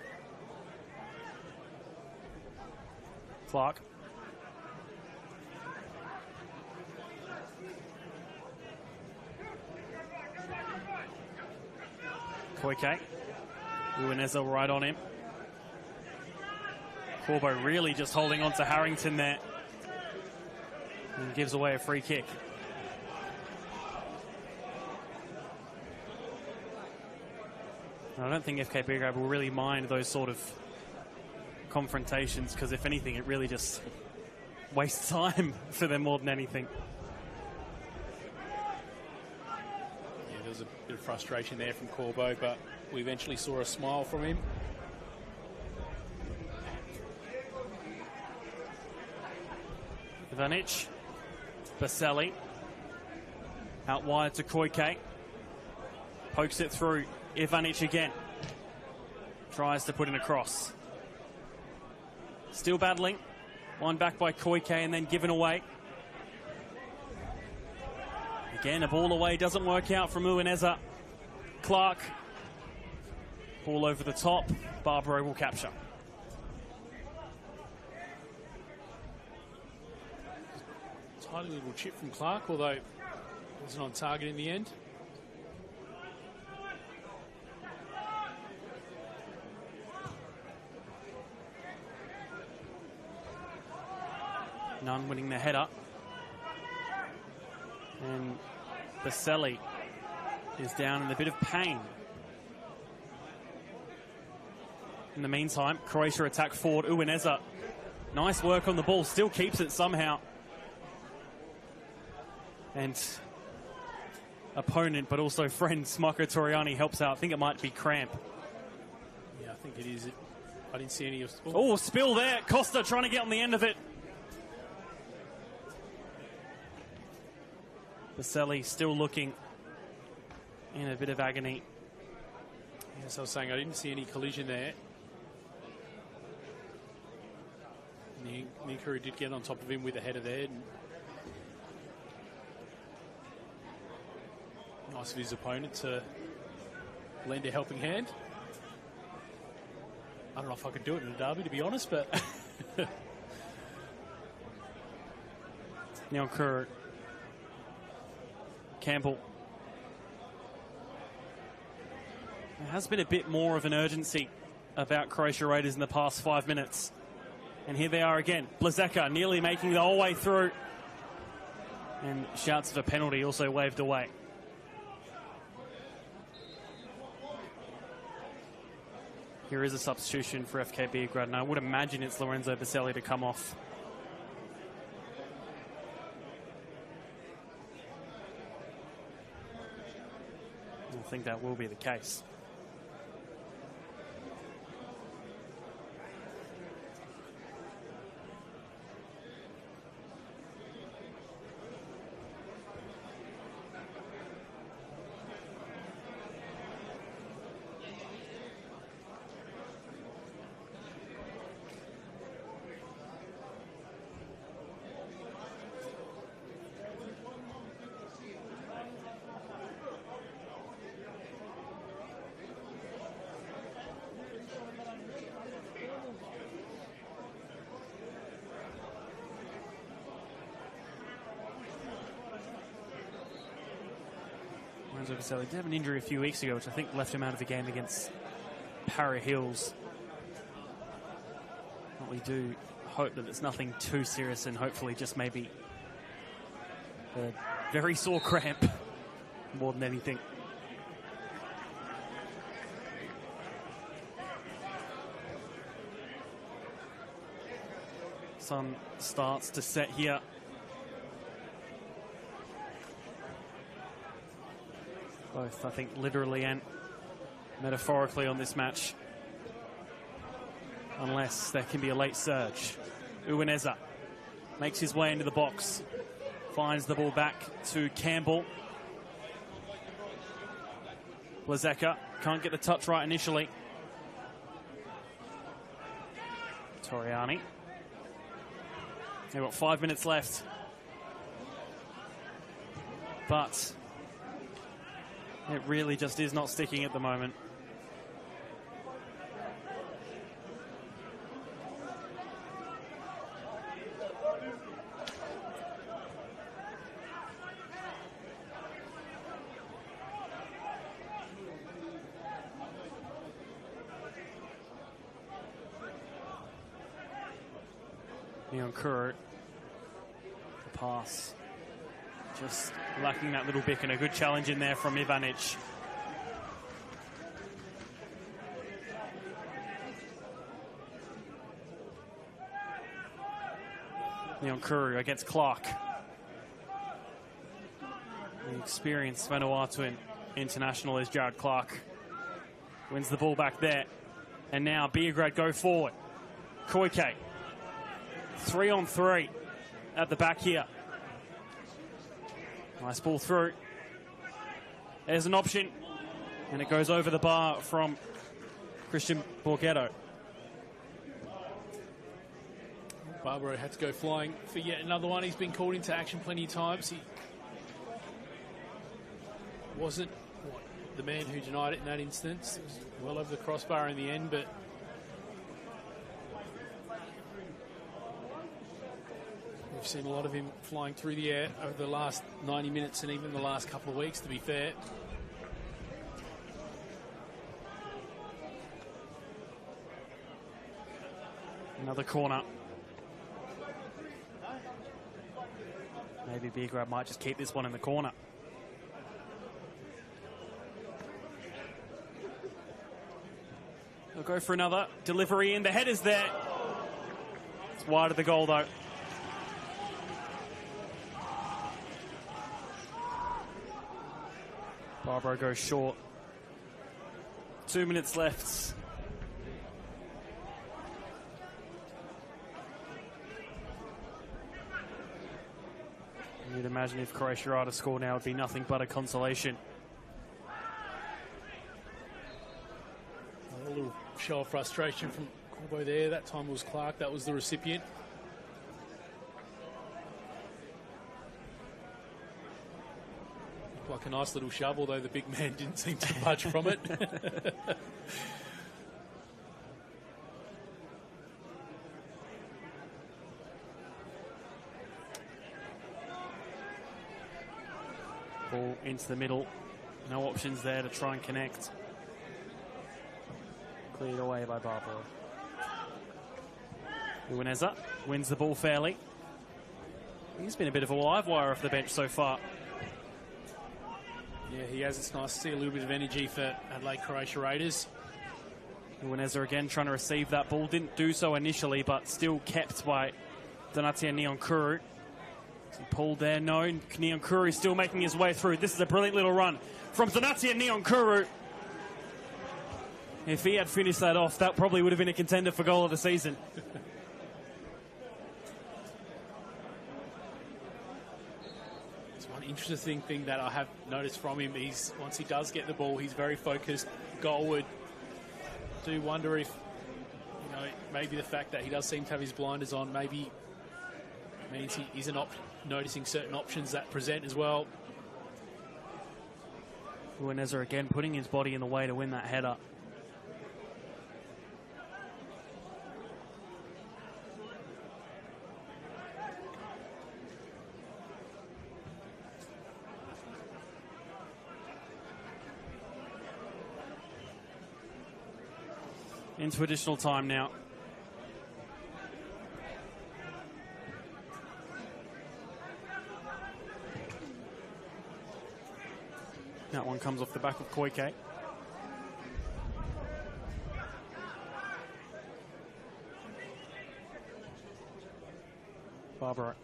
Clark. Koike. Uineza right on him. Corbo really just holding on to Harrington there. And gives away a free kick. I don't think FK Beograd will really mind those sort of confrontations, because if anything, it really just wastes time for them more than anything. Yeah, there was a bit of frustration there from Corbo, but we eventually saw a smile from him. Ivanic, Baselli, out wide to Koike, pokes it through. Ivanic again, tries to put in a cross. Still battling, one back by Koike and then given away. Again, a ball away, doesn't work out from Uineza. Clark, ball over the top, Barbaro will capture. Tiny little chip from Clark, although it wasn't on target in the end. Nunn winning the header. And Baselli is down in a bit of pain. In the meantime, Croatia attack forward. Uineza, nice work on the ball, still keeps it somehow. And opponent, but also friend, Marco Toriani helps out. I think it might be cramp. Yeah, I think it is. I didn't see any of... Oh, spill there. Costa trying to get on the end of it. Baselli still looking in a bit of agony. Yes, I was saying I didn't see any collision there. Nikuru did get on top of him with the header there. Nice of his opponent to lend a helping hand. I don't know if I could do it in a derby, to be honest, but... Now Kerr. Campbell. There has been a bit more of an urgency about Croatia Raiders in the past 5 minutes. And here they are again. Blazeka nearly making the whole way through. And shouts of a penalty also waved away. Here is a substitution for FK Beograd, and I would imagine it's Lorenzo Baselli to come off. I think that will be the case. He did have an injury a few weeks ago, which I think left him out of the game against Para Hills. But we do hope that it's nothing too serious, and hopefully just maybe a very sore cramp more than anything. Sun starts to set here. Both, I think, literally and metaphorically on this match. Unless there can be a late surge. Uineza makes his way into the box. Finds the ball back to Campbell. Blazeka can't get the touch right initially. Toriani. They've got 5 minutes left. But it really just is not sticking at the moment. Kurt, the pass, just lacking that little bit, and a good challenge in there from Ivanic. Kuru against Clark. The experienced Vanuatuan international is Jared Clark. Wins the ball back there. And now Beograd go forward. Koike. 3-on-3 at the back here. Nice ball through. There's an option. And it goes over the bar from Christian Borghetto. Barbaro had to go flying for yet another one. He's been called into action plenty of times. He wasn't the man who denied it in that instance. It was well over the crossbar in the end, but we've seen a lot of him flying through the air over the last 90 minutes and even the last couple of weeks, to be fair. Another corner. Maybe Beograd might just keep this one in the corner. They'll go for another delivery in. The header's there. It's wide of the goal, though. Barbaro goes short. 2 minutes left. You'd imagine if Croatia are to score now, it would be nothing but a consolation. A little show of frustration from Corbo there. That time was Clark. That was the recipient. Like a nice little shove, although the big man didn't seem to budge from it. Ball into the middle. No options there to try and connect. Cleared away by Barbaro. Uineza wins the ball fairly. He's been a bit of a live wire off the bench so far. Yeah, he has. It's nice to see a little bit of energy for Adelaide Croatia Raiders. Uineza again trying to receive that ball. Didn't do so initially, but still kept by Donatia Neonkuru. He pulled there. No, Neonkuru still making his way through. This is a brilliant little run from Donatia Neonkuru. If he had finished that off, that probably would have been a contender for goal of the season. Interesting thing that I have noticed from him is once he does get the ball, he's very focused goalward. Do wonder if, you know, maybe the fact that he does seem to have his blinders on maybe means he isn't noticing certain options that present as well. Uineza again putting his body in the way to win that header. Into additional time now. That one comes off the back of Koike. Barbaro.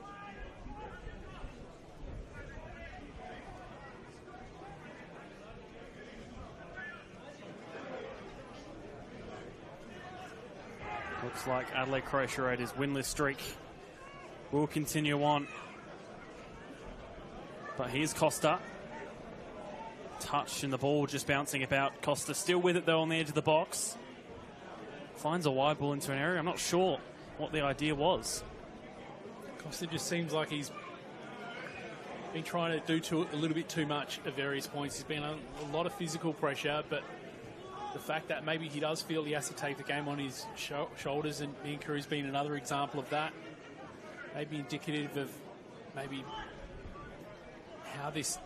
Looks like Adelaide Croatia Raiders' winless streak will continue on. But here's Costa. touch and the ball just bouncing about. Costa still with it though on the edge of the box. Finds a wide ball into an area. I'm not sure what the idea was. Costa just seems like he's been trying to do a little bit too much at various points. He's been a lot of physical pressure, but the fact that maybe he does feel he has to take the game on his shoulders, and Minkaru's been another example of that. Maybe indicative of maybe how this,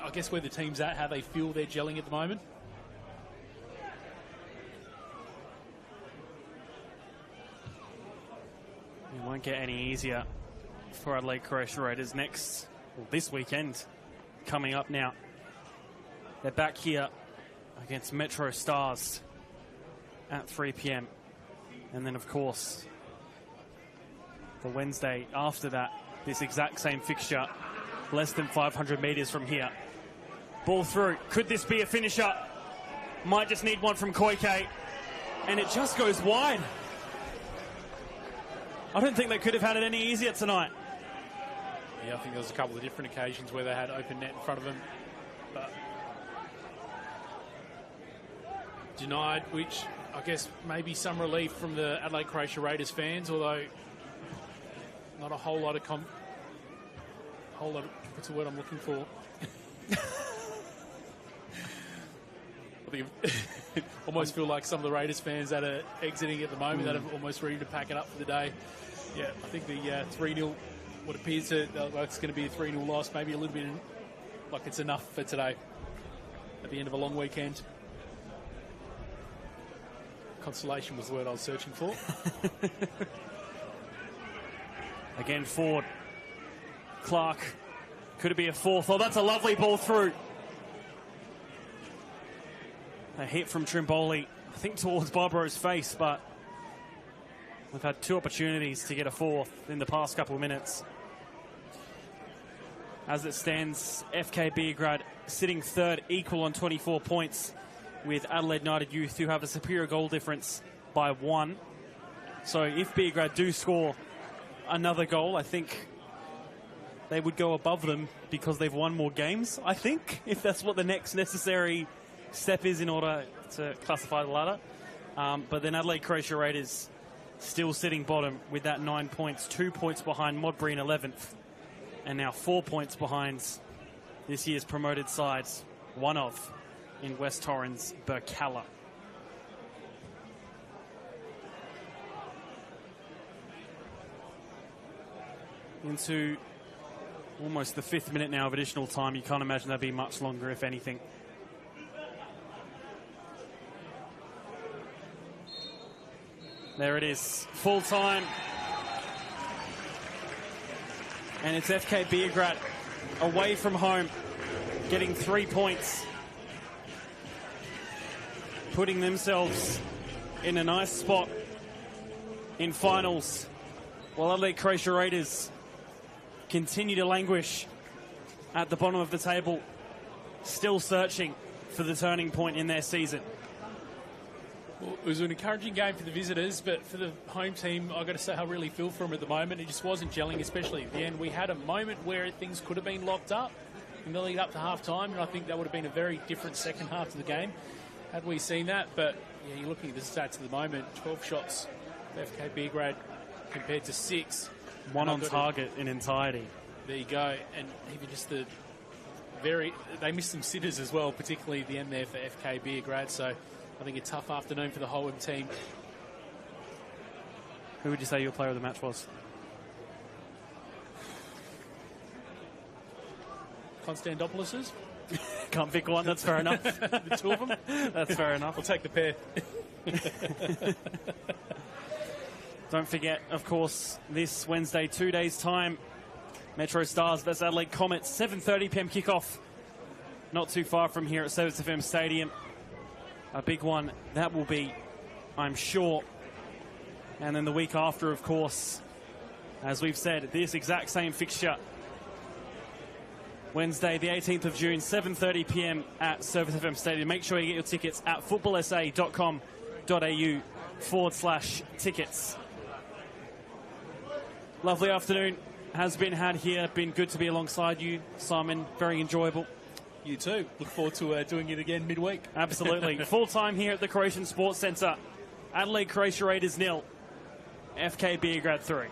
I guess where the team's at, how they feel they're gelling at the moment. It won't get any easier for Adelaide Croatia Raiders this weekend coming up now. They're back here against Metro Stars at 3 p.m. And then, of course, the Wednesday after that, this exact same fixture, less than 500 metres from here. Ball through. Could this be a finisher? Might just need one from Koike. And it just goes wide. I don't think they could have had it any easier tonight. Yeah, I think there was a couple of different occasions where they had open net in front of them, but denied, which I guess maybe some relief from the Adelaide Croatia Raiders fans, although not a whole lot of what's the word I'm looking for? I think almost feel like some of the Raiders fans that are exiting at the moment that are almost ready to pack it up for the day. Yeah, I think the 3-0, what appears to like it's going to be a 3-0 loss, maybe a little bit like it's enough for today at the end of a long weekend. Consolation was the word I was searching for. Again, Ford. Clark. Could it be a fourth? Oh, that's a lovely ball through. A hit from Trimboli, I think towards Barbro's face, but we've had two opportunities to get a fourth in the past couple of minutes. As it stands, FK Beograd sitting third, equal on 24 points with Adelaide United Youth, who have a superior goal difference by 1. So if Beograd do score another goal, I think they would go above them because they've won more games, I think, if that's what the next necessary step is in order to classify the ladder. But then Adelaide Croatia Raiders still sitting bottom with that 9 points, 2 points behind Modbury in 11th, and now 4 points behind this year's promoted sides, one of in West Torrens, Burkalla. Into almost the 5th minute now of additional time. You can't imagine that'd be much longer, if anything. There it is, full time. And it's FK Beograd away from home, getting 3 points, putting themselves in a nice spot in finals, while Adelaide Croatia Raiders continue to languish at the bottom of the table, still searching for the turning point in their season. Well, it was an encouraging game for the visitors, but for the home team, I've got to say I really feel for them at the moment. It just wasn't gelling, especially at the end. We had a moment where things could have been locked up in the lead up to half-time, and I think that would have been a very different second half to the game had we seen that. But yeah, you're looking at the stats at the moment, 12 shots for FK Beograd compared to 6. One on target in entirety. There you go. And even just they missed some sitters as well, particularly at the end there for FK Beograd. So I think a tough afternoon for the whole team. Who would you say your player of the match was? Konstantopoulos's? Can't pick one, that's fair enough. The two of them? That's fair enough. We'll take the pair. Don't forget, of course, this Wednesday, 2 days' time, Metro Stars vs Adelaide Comets, 7:30 p.m. kickoff. Not too far from here at Service FM Stadium. A big one that will be, I'm sure. And then the week after, of course, as we've said, this exact same fixture. Wednesday, the 18th of June, 7:30 p.m. at Service FM Stadium. Make sure you get your tickets at footballsa.com.au/tickets. Lovely afternoon has been had here. Been good to be alongside you, Simon. Very enjoyable. You too. Look forward to doing it again midweek. Absolutely. Full time here at the Croatian Sports Centre. Adelaide Croatia Raiders 0. FK Beograd 3.